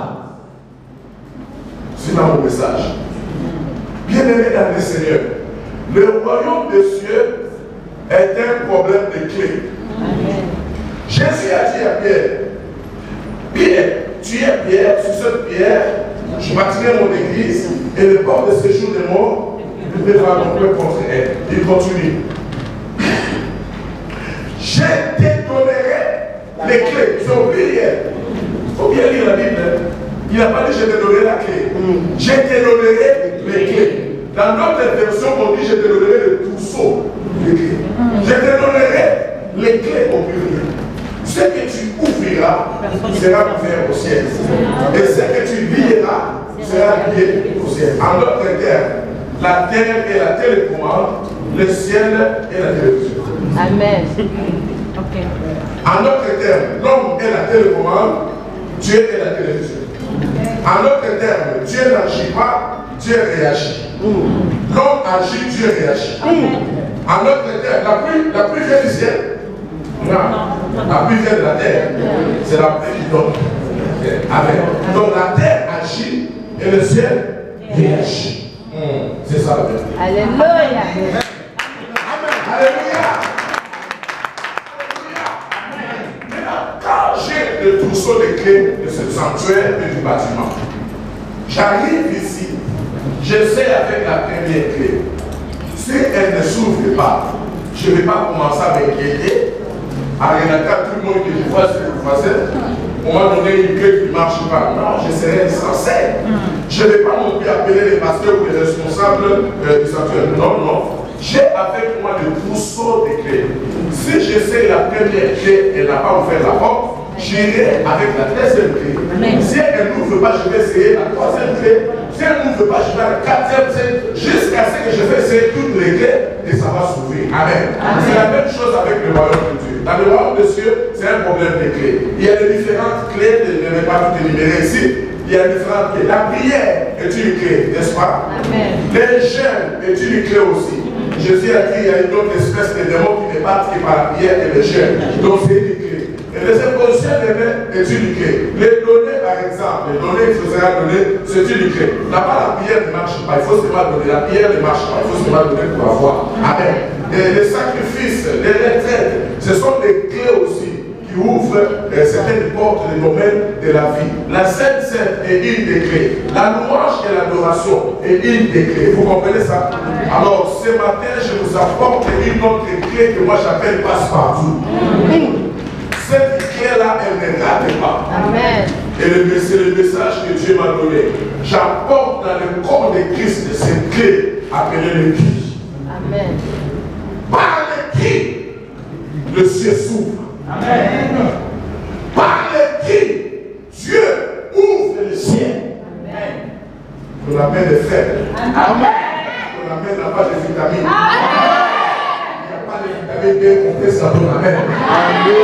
C'est dans mon message. Bien-aimé dans le Seigneur, le royaume des cieux est un problème de clé. Jésus a dit à Pierre, Pierre, tu es Pierre, sur cette pierre, je bâtirai mon église et le port de séjour des morts ne devra donc pas contre elle. Il continue. Je te donnerai les clés. C'est au pluriel. Il faut bien lire la Bible. Il n'a pas dit je te donnerai la clé. Je te donnerai les clés. Dans notre version, on dit je te donnerai le trousseau de clés. Je te donnerai les clés au pluriel. Ce que tu ouvriras sera ouvert au ciel. Et ce que tu lieras sera lié au ciel. En d'autres termes, la terre est la télécommande, le ciel est la télévision. Amen. En d'autres termes, l'homme est la télécommande, Dieu est la télévision. En d'autres termes, Dieu n'agit pas, Dieu réagit. L'homme agit, Dieu réagit. En d'autres termes, la pluie vient du ciel. Non, la pluie vient de la terre. C'est la pluie qui donne. Amen. Donc la terre agit et le ciel réagit. C'est ça la vérité. Alléluia. Alléluia. Quand j'ai le trousseau de clés de ce sanctuaire et du bâtiment, j'arrive ici, je sais avec la première clé. Si elle ne s'ouvre pas, je ne vais pas commencer à m'inquiéter, à regarder à tout le monde que je vois ce que vous faites. On m'a donné une clé qui ne marche pas. Non, je serai insensé. Je ne vais pas non plus appeler les pasteurs ou les responsables du sanctuaire. Non, non. J'ai avec moi le trousseau des clés. Si j'essaie la première clé, elle n'a pas ouvert la porte, j'irai avec la deuxième clé. Si elle n'ouvre pas, je vais essayer la troisième clé. Si elle n'ouvre pas, je vais à la quatrième clé, jusqu'à ce que je vais essayer toutes les clés et ça va s'ouvrir. Amen. C'est la même chose avec le royaume de Dieu. Dans le royaume de Dieu, c'est un problème de clés. Il y a des différentes clés, je ne vais pas tout énumérer ici. Il y a différentes clés. La prière est une clé, n'est-ce pas? Amen. Les jeûnes est une clé aussi. Jésus a dit qu'il y a une autre espèce de démons qui ne battent que par la prière et le jeûne. Donc c'est une clé. Et les impositions des mains est une clé. Les données, par exemple, les données qu'il faudra donner, c'est une clé. Là-bas, la prière ne marche pas. Il faut seulement donner. La prière ne marche pas. Il faut seulement donner pour avoir. Amen. Et les sacrifices, les retraites, ce sont des clés aussi qui ouvrent certaines portes des domaines de la vie. La Sainte est une des clés. La louange et l'adoration est une des clés. Vous comprenez ça? Alors, ce matin, je vous apporte une autre clé que moi j'appelle passe-partout. Cette clé-là, elle ne rate pas. Amen. Et c'est le message que Dieu m'a donné. J'apporte dans le corps de Christ cette clé appelée le qui. Amen. Par le qui, le ciel s'ouvre. Amen. Par le qui, Dieu ouvre le ciel. Amen. On appelle les faibles. Amen. On appelle la base de vitamines. Il n'y a pas de vitamines bien comprises à ton amen. Amen.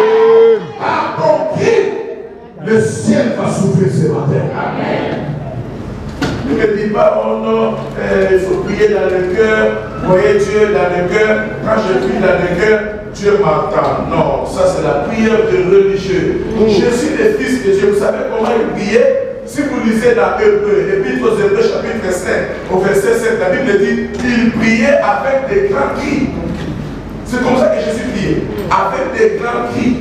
Par ton qui, le ciel va s'ouvrir ce matin. Amen. Ne me dis pas, oh non, il faut prier dans le cœur, voyez Dieu dans le cœur. Quand je prie dans le cœur, Dieu m'entend. Non, ça c'est la prière de religieux. Je suis le fils de Dieu. Vous savez comment il priait? Si vous lisez dans Hébreux, Épître aux Hébreux, chapitre 5, au verset 7, la Bible dit il priait avec des grands cris. C'est comme ça que Jésus priait. Avec des grands cris.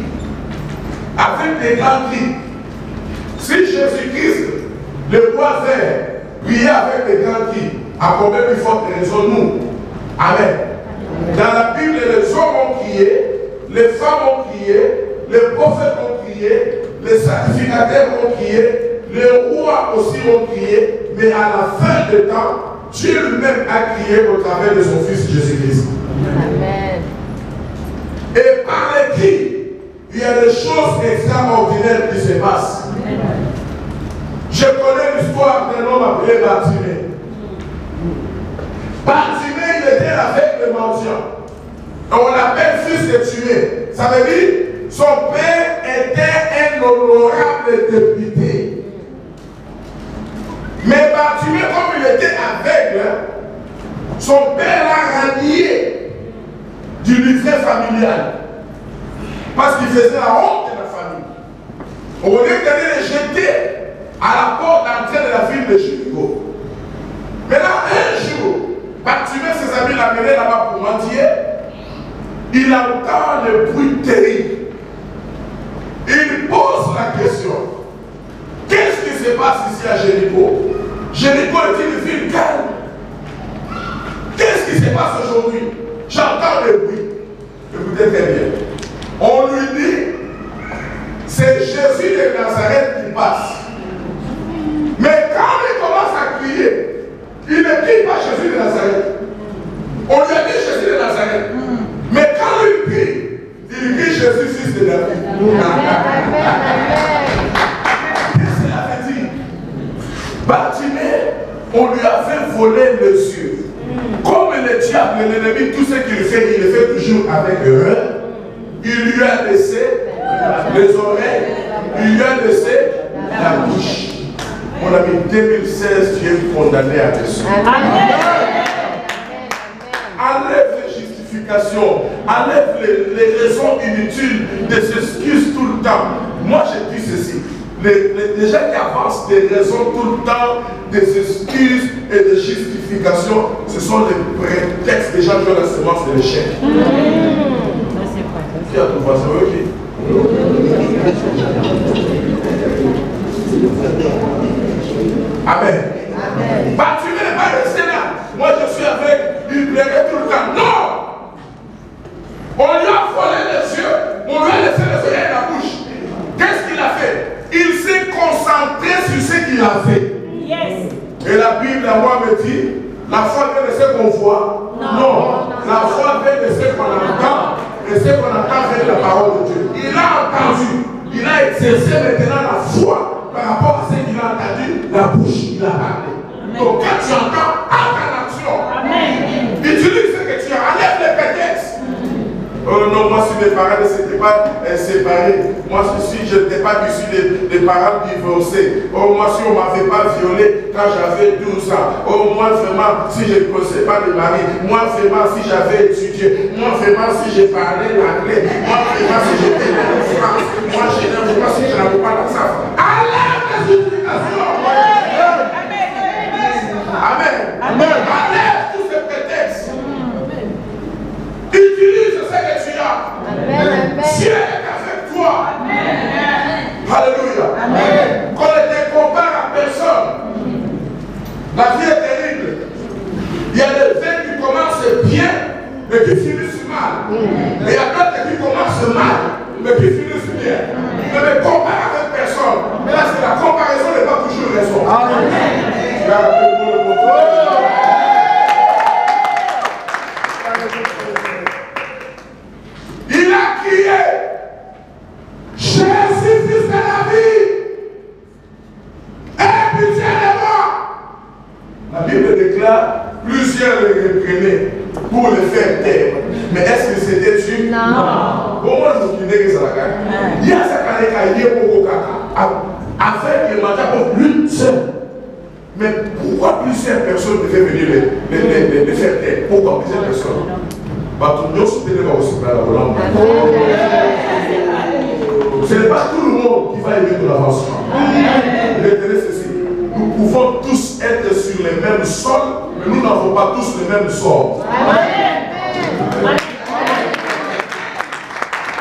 Avec avec des grands cris. Si Jésus-Christ, le roi vert, priait avec des grands cris, à combien plus forte raison nous? Amen. Dans la Bible, les hommes ont crié, les femmes ont crié, les prophètes ont crié, les sacrificateurs ont crié, les rois aussi ont crié, mais à la fin du temps, Dieu lui-même a crié au travers de son Fils Jésus-Christ. Amen. Et par les cris, il y a des choses extraordinaires qui se passent. Je connais l'histoire d'un homme appelé Bartimée. Bartimée, il était avec le mendiant. On l'appelle fils de tué. Ça veut dire son père était un honorable député. Mais Bartimée, comme il était aveugle, son père l'a ranié du livret familial. Parce qu'il faisait la honte de la famille. Au lieu d'aller le jeter à la porte d'entrée de la ville de Jéricho. Maintenant, un jour, Bartimée, ses amis l'amenaient là-bas pour mendier. Il entend le bruit terrible. Il pose la question. Qu'est-ce qui se passe ici à Jéricho? Jéricho est une ville calme. Qu'est-ce qui se passe aujourd'hui? J'entends le bruit. Écoutez très bien. On lui dit, c'est Jésus de Nazareth qui passe. Mais quand il commence à crier, il ne crie pas Jésus de Nazareth. On lui a dit Jésus de Nazareth. Mais quand il crie Jésus, fils de David. Qu'est-ce qu'il avait dit? Bartimée, on lui avait volé les yeux. Comme le diable, l'ennemi, tout ce qu'il fait, il le fait toujours avec eux. Il lui a laissé les oreilles, il lui a laissé la bouche. Mon ami, 2016, tu es condamné à dessus. Enlève les justifications, enlève les raisons inutiles, des excuses tout le temps. Moi, je dis ceci. Les gens qui avancent des raisons tout le temps, des excuses et des justifications, ce sont les prétextes des gens qui ont la semence de l'échec. Qui a ton voisin? Amen. Bartimée n'est pas resté là. Moi je suis avec, il plairait tout le temps. Non! On lui a volé les yeux, on lui a laissé les oreilles et la bouche. Qu'est-ce qu'il a fait? Il s'est concentré sur ce qu'il a fait. Yes. Et la Bible à moi me dit, la foi vient de ce qu'on voit. Non. La foi vient de ce qu'on entend. Et ce qu'on entend vient de la parole de Dieu. Il a entendu. Il a exercé maintenant la foi par rapport à ce qu'il a entendu. La bouche, il a parlé. Donc quand tu entends, entre en action. Amen. Utilise ce que tu as. Enlève les prétextes. Oh non, moi si mes parents ne s'étaient pas séparés, moi si je n'étais pas issu des parents divorcés, oh moi si on ne m'avait pas violé quand j'avais 12 ans, oh moi vraiment si je ne connaissais pas le mari, moi vraiment si j'avais étudié, moi vraiment si j'ai parlé l'anglais, moi vraiment si j'étais en France, moi vraiment si je n'avais pas l'argent. Enlève la justification. Amen. Amen. Enlève tous ces prétextes. Utilise ce que tu as. Amen. Dieu est avec toi. Amen. Alléluia. Amen. Qu'on ne te compare à personne. La vie est terrible. Il y a des faits qui commencent bien, mais qui finissent mal. Et il y a d'autres qui commencent mal, mais qui finissent bien. Ne me compare avec personne. Mais là, c'est la comparaison n'est pas toujours raison. Amen. Il a crié, Jésus, fils de David, aie pitié de moi. La Bible déclare, plusieurs le reprenaient pour le faire taire. Mais est-ce que c'était Dieu? Non. Comment nous disons que ça la gagne? Il y a ça qui a beaucoup avec le mandat pour lui seul. Mais pourquoi plusieurs personnes devaient venir les faire taire? Pourquoi plusieurs personnes? Ce n'est pas tout le monde qui va aimer ton avancement. Retenez ceci. Nous pouvons tous être sur les mêmes sols, mais nous n'avons pas tous le même sort.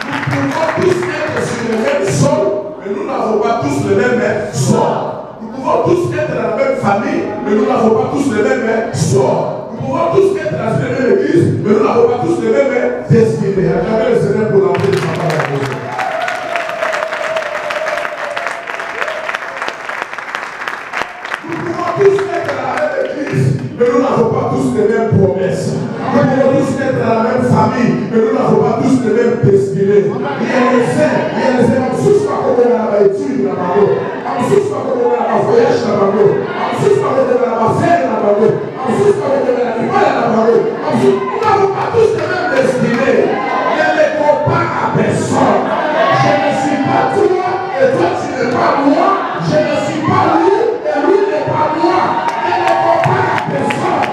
Nous pouvons tous être sur les mêmes sols, mais nous n'avons pas tous le même sort. Nous pouvons tous être dans la même famille, mais nous n'avons pas tous le même sort. Nous pouvons tous être dans la même église, mais nous n'avons pas tous le même destinée. Acclamez le Seigneur pour l'entrée de sa parole. Nous pouvons tous être dans la même église, mais nous n'avons pas tous les mêmes promesses. Nous pouvons tous être dans la même famille, mais nous n'avons pas tous les mêmes destinées. Il y a les saints, il y a les saints. On ne soucie pas comme on a l'étude dans la main. On ne soucie pas comme on a la voyage dans la main. On ne soucie pas comme on a la faire dans la main. On ne soucie pas comme on a la l'école dans la main. Nous n'avons pas tous les mêmes destinées. Ne les compare à personne. Je ne suis pas toi et toi tu n'es pas moi. Je ne suis pas lui et lui n'est pas moi. Ne les compare à personne.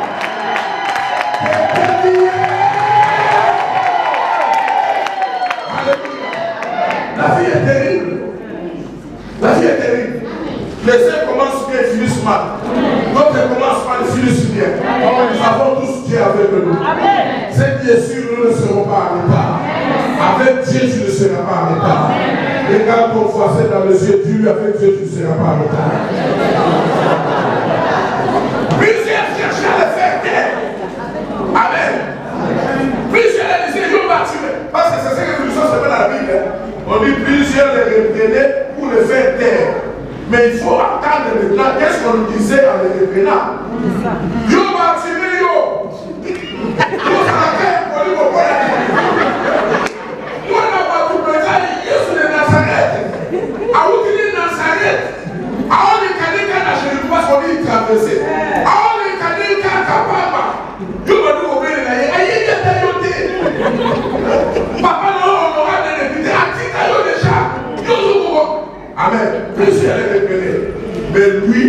La vie est terrible. La vie est terrible. Les uns commencent bien et finissent mal. D'autres commencent mal et finissent bien. Nous avons tous Dieu avec nous. C'est bien sûr, nous ne serons pas en état. Avec Dieu, tu ne seras pas en état. Regarde ton voisin dans les yeux, dis-lui avec Dieu, tu ne seras pas en état. Plusieurs cherchaient à le faire taire. Amen. Plusieurs les disaient, je vais tuer. Parce que c'est ce que nous sommes dans la Bible. On dit plusieurs les reprenaient pour le faire taire. Mais il faut attendre maintenant. Qu'est-ce qu'on nous disait en les reprenant? Yo va tuer yo. Yo ça n'a qu'à pour lui pour moi. Moi n'a pas tout présent. Yesu de Nazareth. A où tu dis Nazareth? A où les candidats n'a jamais pas ce qu'on dit traverser. A où les candidats capable. Yo va nous obéir là. Aïe il est tailloté. Papa non on aura des députés. Attends yo déjà. Yo zo. Amen. Plusieurs les reprenés. Mais lui,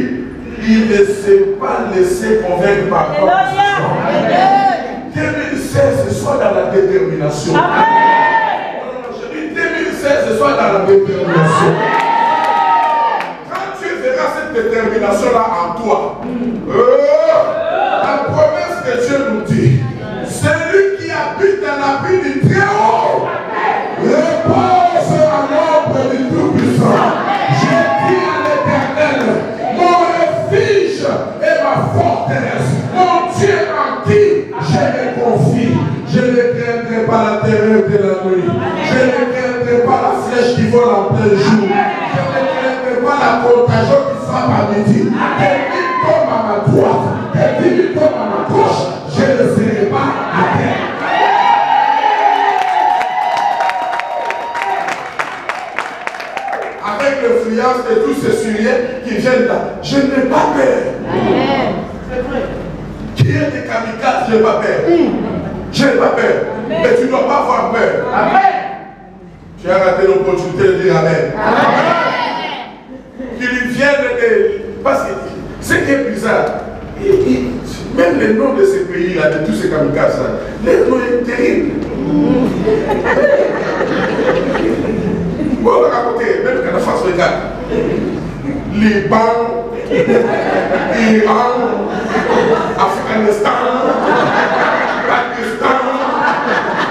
il ne s'est pas laissé convaincre par quoi. 2016, ce soit dans la détermination. Amen. Je dis 2016, ce soit dans la détermination. Quand tu verras cette détermination-là en toi, la promesse que Dieu nous dit, celui qui habite dans la vie du Très-Haut, repose à l'ombre du Tout-Puissant. J'ai dit à l'Éternel, mon refuge et ma forteresse, mon Dieu en qui je me confie. Je ne craindrai pas la terreur de la nuit. Je ne craindrai pas la flèche qui vole en plein jour. Je ne craindrai pas la contagion qui frappe à midi. Et il tombe à ma droite, et il tombe à ma gauche, je ne serai pas à terre. Avec l'influence de tous ces Syriens qui viennent là, je n'ai pas peur. Qui est des kamikazes, je n'ai pas peur. Je n'ai pas peur. Mais tu ne dois pas avoir peur. Amen. Tu as raté l'opportunité de dire Amen. Qu'ils viennent de... Parce que ce qui est bizarre, même les noms de ces pays-là, de tous ces kamikazes-là, les noms sont terribles. Bon, on va raconter, même quand la France regarde. Liban, Iran, Afghanistan, Pakistan,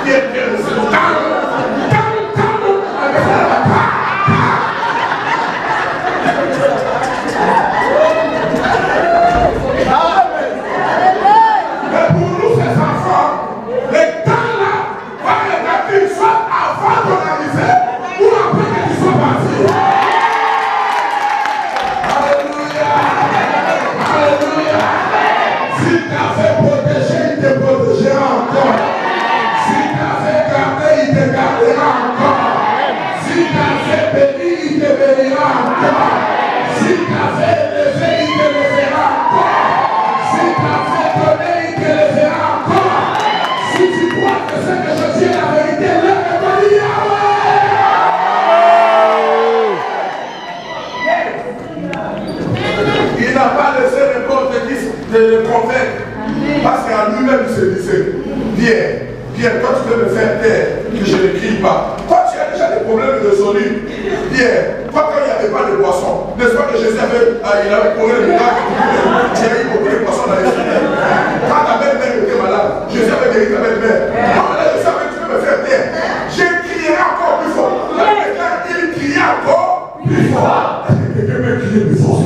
Kirghizistan, mais pour nous, ces enfants, le temps là va regarder soit avant ton arrivée ou après que tu sois parti. Alléluia. Alléluia. Si tu avais protégé, il te protégera encore. Si tu avais gardé, il te gardera encore. Si tu avais béni, il te bénira encore. Si tu avais élevé, il te lèvera encore. Si tu avais donné, il te lèvera encore. Si tu crois que ce que je dis est la vérité, lève-toi, dis Yahweh. Il n'a pas laissé n'importe qui de le convaincre. Parce qu'à lui-même, il se disait, Pierre, toi tu peux me faire taire, que je ne crie pas. Toi tu as déjà des problèmes résolus. Pierre, toi quand il n'y avait pas de poisson, n'est-ce pas que Jésus avait couru le miracle, il y a eu beaucoup de poissons dans les filets. Quand ta belle-mère était malade, Jésus avait guéri ta belle-mère. Moi là je savais que tu peux me faire taire. Je crierai encore plus fort. Là, il criait encore, plus fort. Est-ce que quelqu'un peut crier plus fort?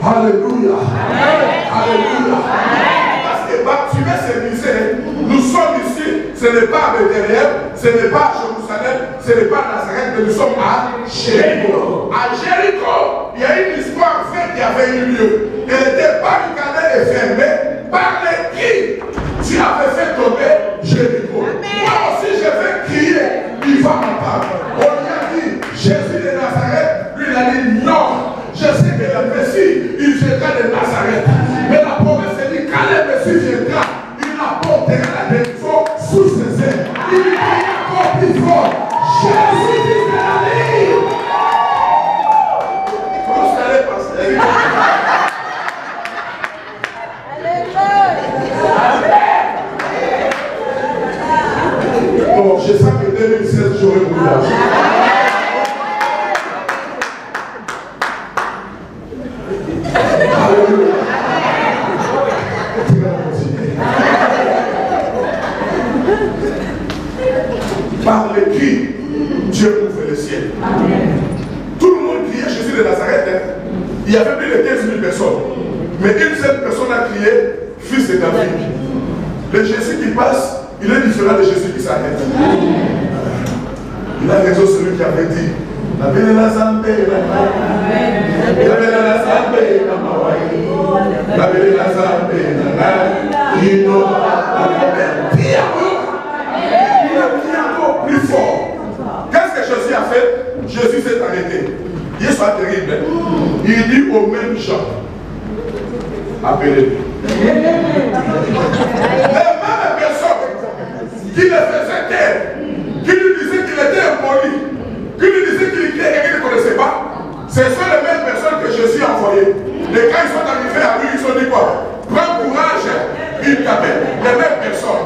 Alléluia. Alléluia. Parce que baptêmer, c'est misé. Nous sommes ici, ce n'est pas à Bethléem, ce n'est pas à Jérusalem, ce n'est pas à Nazareth, mais nous sommes à Jéricho. À Jéricho, il y a une histoire vraie qui avait eu lieu. Elle était barricadée et fermée par les qui tu avais fait tomber Jéricho. Moi aussi, je vais crier, il va m'entendre. On lui a dit, Jésus de Nazareth, lui il a dit non. Je sais que le Messie, il viendra de Nazareth. Mais la promesse dit, quand le Messie viendra, il apportera la délivrance sous ses ailes. Il crie encore plus fort. Jésus fils de David. Comment vous allez passer? Alléluia. Bon, je sens que 2016, j'aurai beaucoup d'argent. Par les cris, Dieu ouvre le ciel. Amen. Tout le monde criait Jésus de Nazareth. Hein. Il y avait plus de 15 000 personnes. Mais une seule personne a crié Fils de David. Le Jésus qui passe, il est différent de Jésus qui s'arrête. Il a raison celui qui avait dit la belle la Zambé, la belle la Zambé, la belle la Zambé, plus fort. Qu'est-ce que Jésus a fait? Jésus s'est arrêté. Il est soit terrible. Il dit aux mêmes gens, appelez-le. Les mêmes personnes qui le faisaient taire, qui lui disaient qu'il était impoli, qui lui disaient qu'il était quelqu'un qu'il ne connaissait pas, ce sont les mêmes personnes que Jésus a envoyées. Et quand ils sont arrivés à lui, ils ont dit quoi? Prends courage, il t'appelle. Les mêmes personnes.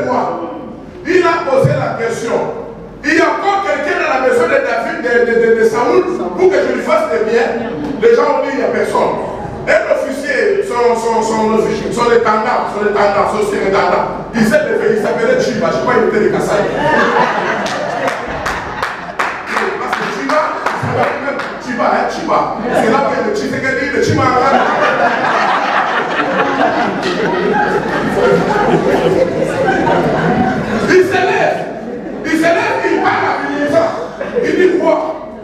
Moi. Il a posé la question. Il y a encore quelqu'un dans la maison de David, de Saoul, pour que je lui fasse des biens. Les gens ont dit il n'y a personne. Et l'officier, son étendard, son étendard, il s'est levé, il s'appelait Chiba. Je crois qu'il était de Kassai. Parce que Chiba, c'est pas même Chiba, hein, Chiba. C'est là où il y a le Chitekedi, le Chiba. Il s'élève, il part à l'univers. Il dit quoi?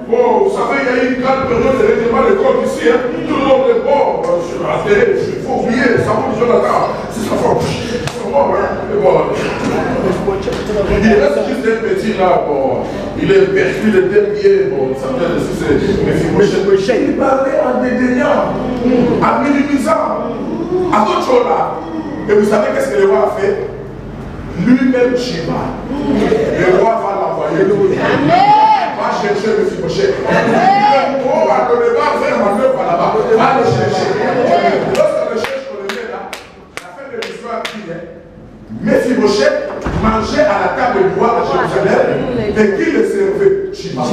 Bon, vous savez, il y a une grande période de règlement de compte ici. Hein. Tout le monde est bon. Je vais atterrir, il faut oublier, ça vaut Jonathan. C'est ça, bon. Il reste juste un petit là, bon. Il est perdu le dernier, bon, ça s'appelle c'est. Il parlait en dédaignant, en minimisant, à d'autres choses là. Et vous savez qu'est-ce que le roi a fait? Lui-même Shiva. Le roi va l'envoyer. Va chercher le Mephibosheth. On va donner, va faire manœuvre là-bas. Va le chercher. Lorsqu'on le cherche, on le met là. La fin de l'histoire dit, Mephibosheth mangeait à la table du roi à Jérusalem et qui le servait? Shiva.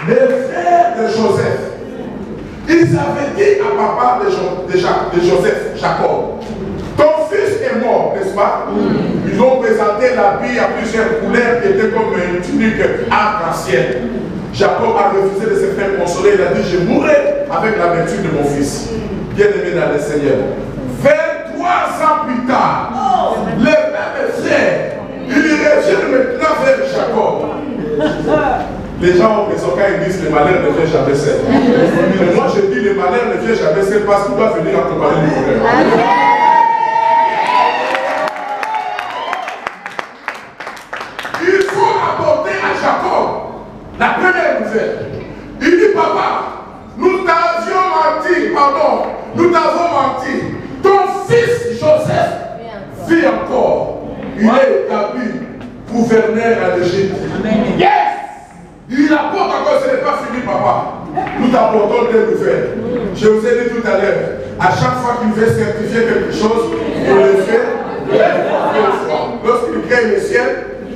Les frères de Joseph, ils avaient dit à papa de Joseph, Jacob, ton fils est mort, n'est-ce pas? Ils ont présenté l'habit à plusieurs couleurs qui étaient comme une tunique arc-en-ciel. Jacob a refusé de se faire consoler. Il a dit, je mourrai avec l'amertume de mon fils. Bien-aimé dans le Seigneur. 23 ans plus tard, les mêmes frères, ils reviennent maintenant vers Jacob. Les gens ont raison quand ils disent le malheur ne vient jamais seul. Mais moi je dis le malheur ne vient jamais seul parce qu'il doit venir accompagner du bonheur. Il faut apporter à Jacob la première nouvelle. Il dit papa, nous t'avions menti, pardon, nous t'avons menti. Ton fils Joseph vit encore. Il est établi gouverneur à l'Égypte. Yes! Il apporte encore, ce n'est pas fini, papa. Nous t'apportons des nouvelles. Je vous ai dit tout à l'heure, à chaque fois qu'il veut certifier quelque chose, il le fait deux fois. Lorsqu'il crée le ciel,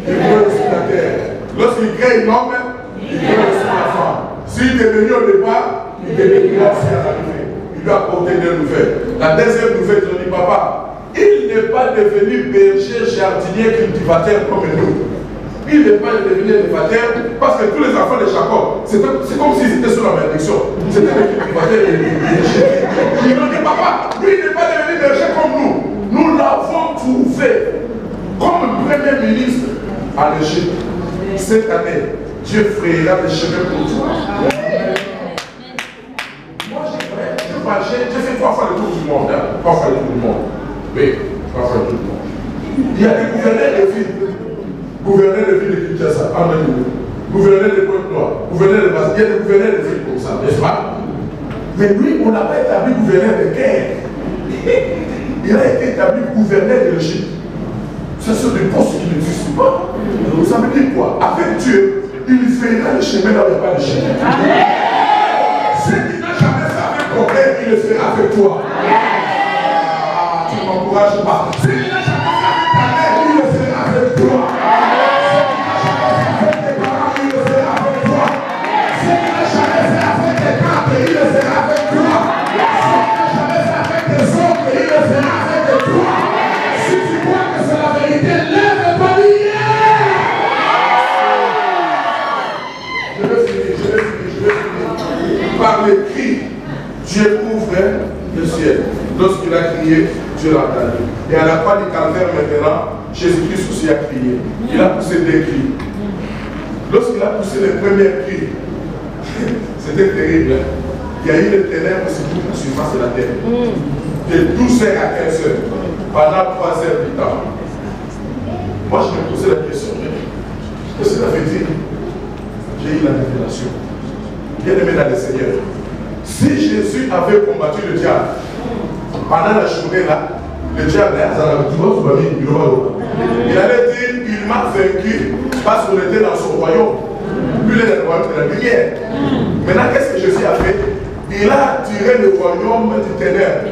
il crée aussi la terre. Lorsqu'il crée l'homme, il crée aussi la femme. S'il est venu au départ, il est venu aussi à l'arrivée. Il lui a apporté des nouvelles. La deuxième nouvelle, ils ont dit, papa, il n'est pas devenu berger, jardinier, cultivateur comme nous. Il n'est pas devenu cultivateur parce que tous les enfants de Jacob, c'est comme s'ils étaient sous la malédiction. C'était les cultivateurs et les bergers. Ils ont dit, papa, lui, il n'est pas devenu berger comme nous. Nous l'avons trouvé comme premier ministre à l'Égypte. Cette année, Dieu frayera des chemins pour toi. Moi, j'ai fait 3 fois le tour du monde. 3 fois le tour du monde. Oui, 3 fois le tour du monde. Il y a des gouverneurs de villes. Gouverneurs de villes de Kinshasa, gouverneurs de Pointe-Noire, gouverneurs de Basse. Il y a des gouverneurs de villes comme ça, n'est-ce pas? Mais lui, on n'a pas établi gouverneur de guerre. Il a été établi gouverneur de l'Égypte. Ce sont des postes qui n'existent pas. Vous savez dire quoi? Avec Dieu, il fera le chemin là où il n'y a pas de chemin. Ce qu'il n'a jamais fait avec ton père, il le fera avec toi. Ah, tu ne m'encourages pas. Ce qu'il n'a jamais fait avec ta mère, il le fera avec toi. Ce qu'il n'a jamais fait avec tes parents, il le fera avec toi. Ce qu'il n'a jamais fait avec tes tantes, il le fera avec toi. Ce qu'il n'a jamais fait avec tes oncles, il le fera avec toi. Si tu crois que c'est la vérité, lève-toi. Je vais finir. Par les cris, Dieu ouvrait le ciel. Lorsqu'il a crié, Dieu l'a entendu. Et à la croix du calvaire maintenant, Jésus-Christ aussi a crié. Il a poussé 2 cris. Lorsqu'il a poussé les premiers cris, c'était terrible. Il y a eu les ténèbres sur toute la surface de la terre. De 12h à 15h, pendant 3 heures du temps. Moi, je me posais la question, qu'est-ce que ça veut dire? J'ai eu la révélation. Bien aimé dans le Seigneur. Si Jésus avait combattu le diable, pendant la journée là, le diable, il allait dire, il m'a vaincu parce qu'on était dans son royaume. Lui, il est dans le royaume de la lumière. Maintenant, qu'est-ce que Jésus a fait? Il a tiré le royaume du ténèbres.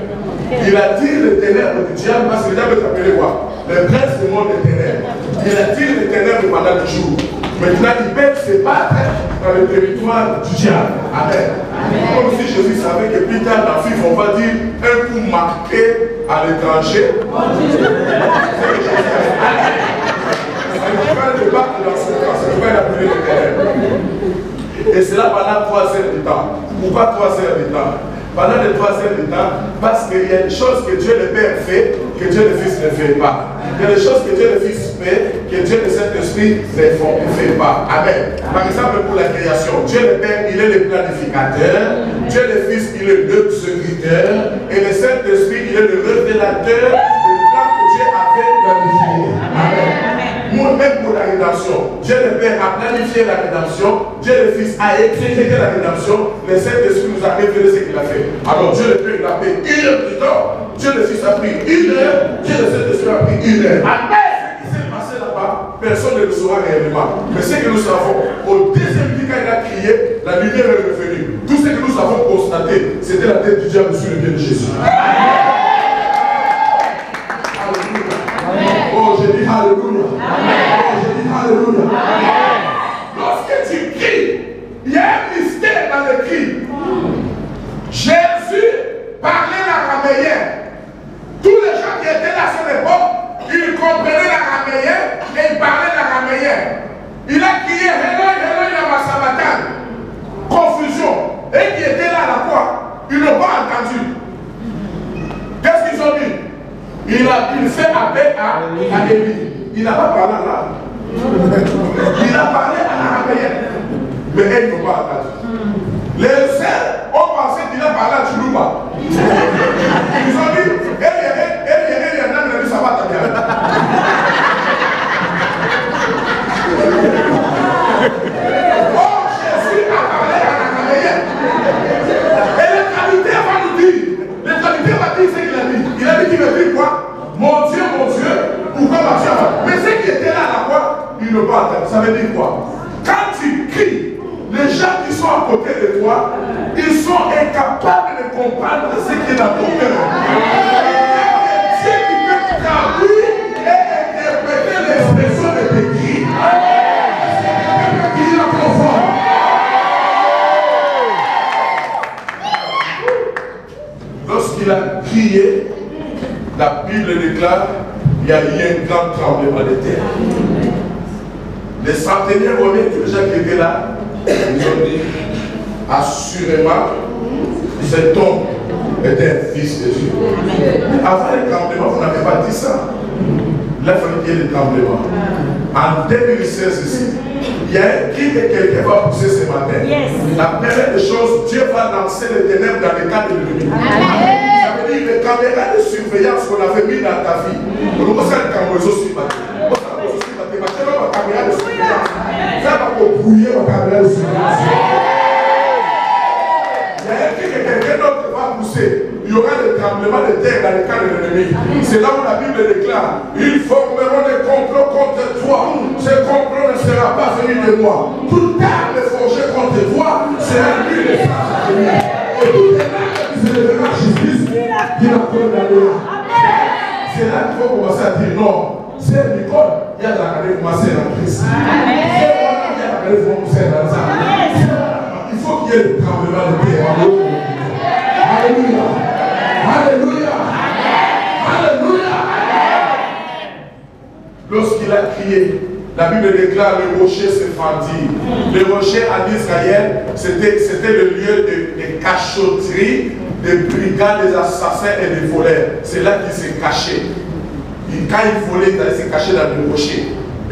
Il a tiré le ténèbres du diable parce que le diable est appelé quoi? Le prince du monde des ténèbres. Il a tiré les ténèbres pendant le jour. Maintenant, il peut se battre dans le territoire du diable. Amen. Comme si Jésus savait que plus tard dans la vie, on va dire un coup marqué à l'étranger. Ça ne peut pas le battre dans son camp, ça ne peut pas l'appeler le ténèbres. Et c'est là pendant 3 heures du temps. Pourquoi 3 heures du temps? Pendant les 3 heures du temps, parce qu'il y a des choses que Dieu le Père fait, que Dieu le Fils ne fait pas. Il y a des choses que Dieu le Fils fait, que Dieu le Saint-Esprit ne fait pas. Amen. Par exemple, pour la création, Dieu le Père, il est le planificateur, Dieu le Fils, il est le exécuteur, et le Saint-Esprit, il est le révélateur du plan que Dieu avait planifié. Amen. Même pour la rédemption, Dieu le Père a planifié la rédemption, Dieu le Fils a exécuté la rédemption, le Saint-Esprit nous a révélé ce qu'il a fait. Alors Dieu le Père, il a pris 1 heure du temps, Dieu le Fils a pris 1 heure, Dieu le Saint-Esprit a pris 1 heure. Amen. Ce qui s'est passé là-bas, personne ne le saura réellement. Mais ce que nous savons, au deuxième dit quand il a crié, la lumière est revenue. Tout ce que nous avons constaté, c'était la tête du diable sur le pied de Jésus. Oh, j'ai dit Alléluia. Oh, j'ai dit Alléluia. Lorsque tu cries, il y a un mystère dans le cri. Jésus parlait l'araméen. Tous les gens qui étaient là à cette époque, ils comprenaient l'araméen et ils parlaient l'araméen. Il a crié Hello, Hello, Yama Sabatan. Confusion. Et qui étaient là à la croix, ils n'ont pas entendu. Qu'est-ce qu'ils ont dit? Il fait appel à Élie. Il n'a pas parlé en arabe. Il a parlé en araméen. Mais elles n'ont pas entendu. Les sœurs ont pensé qu'il a parlé à Tchoulouba. Ils ont dit, elle, ça va bien. Oh, Jésus a parlé en araméen. Et la qualité va nous dire. La qualité va dire ce qu'il a dit. Il a dit qu'il veut dire quoi? Mon Dieu, pourquoi m'as-tu avancé? Mais ceux qui étaient là à la croix, ils ne pas entendu. Ça veut dire quoi? Quand tu cries, les gens qui sont à côté de toi, ils sont incapables de comprendre ce qui est dans ton cœur. Dieu qui peut traduire et interpréter l'esprit. déclare, il y a eu un grand tremblement de terre. Les centenaires romains, tous les gens qui étaient là, ils ont dit, assurément, cet homme était un fils de Dieu. Avant le tremblement, vous n'avez pas dit ça. Là, il fallait qu'il y ait le tremblement. En 2016 ici, il y a un cri que quelqu'un va pousser ce matin. La première des choses, Dieu va lancer les ténèbres dans les cas de l'ennemi. Ça veut dire les caméras de surveillance qu'on avait mis dans ta vie. On nous sait le caméra aussi. Caméra de surveillance. Ça va pour brouiller ma caméra de surveillance. Il y a un cri que quelqu'un d'autre va pousser. Il y aura des tremblements de terre dans les cas de l'ennemi. C'est là où la Bible déclare, ils formeront des complots contre toi. Ces complots ne seront pas venus de moi. Toute arme forgée contre toi sera nul et sans avenir. Et toutes les armes qui se lèveront en justice, qui la condamneront. C'est là qu'il faut commencer à dire non. C'est l'école, il y a de la carrière commencer dans Christ. C'est moi, il y a de la carrière commencer dans ça. Il faut qu'il y ait le tremblement de terre. Alléluia. Alléluia. Alléluia. Lorsqu'il a crié, la Bible déclare le rocher se fendit. Le rocher en Israël, c'était le lieu de cachotterie, des brigades, des assassins et des voleurs. C'est là qu'ils se cachaient. Quand ils volaient, ils allaient se cacher dans le rocher.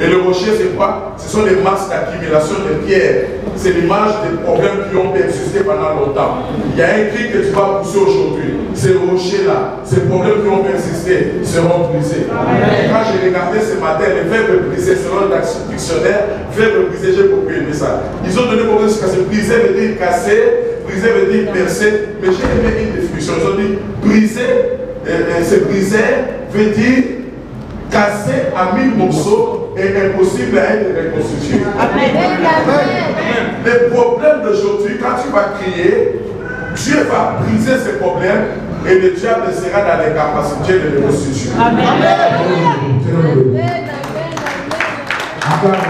Et le rocher, c'est quoi? Ce sont des masses d'accumulation de pierres. C'est l'image des problèmes qui ont persisté pendant longtemps. Il y a un cri que tu vas pousser aujourd'hui. Ces rochers-là, ces problèmes qui ont persisté seront brisés. Et quand j'ai regardé ce matin, le verbe briser, selon le dictionnaire, verbe briser, j'ai beaucoup aimé ça. Ils ont donné pour eux ce que c'est briser veut dire casser, briser veut dire percer. Mais j'ai aimé une définition. Ils ont dit briser, c'est briser veut dire casser à 1000 morceaux et impossible à être reconstitué. Les problèmes d'aujourd'hui, quand tu vas crier, Dieu va briser ces problèmes et le diable sera dans les capacités de les reconstituer. Amen. Amen.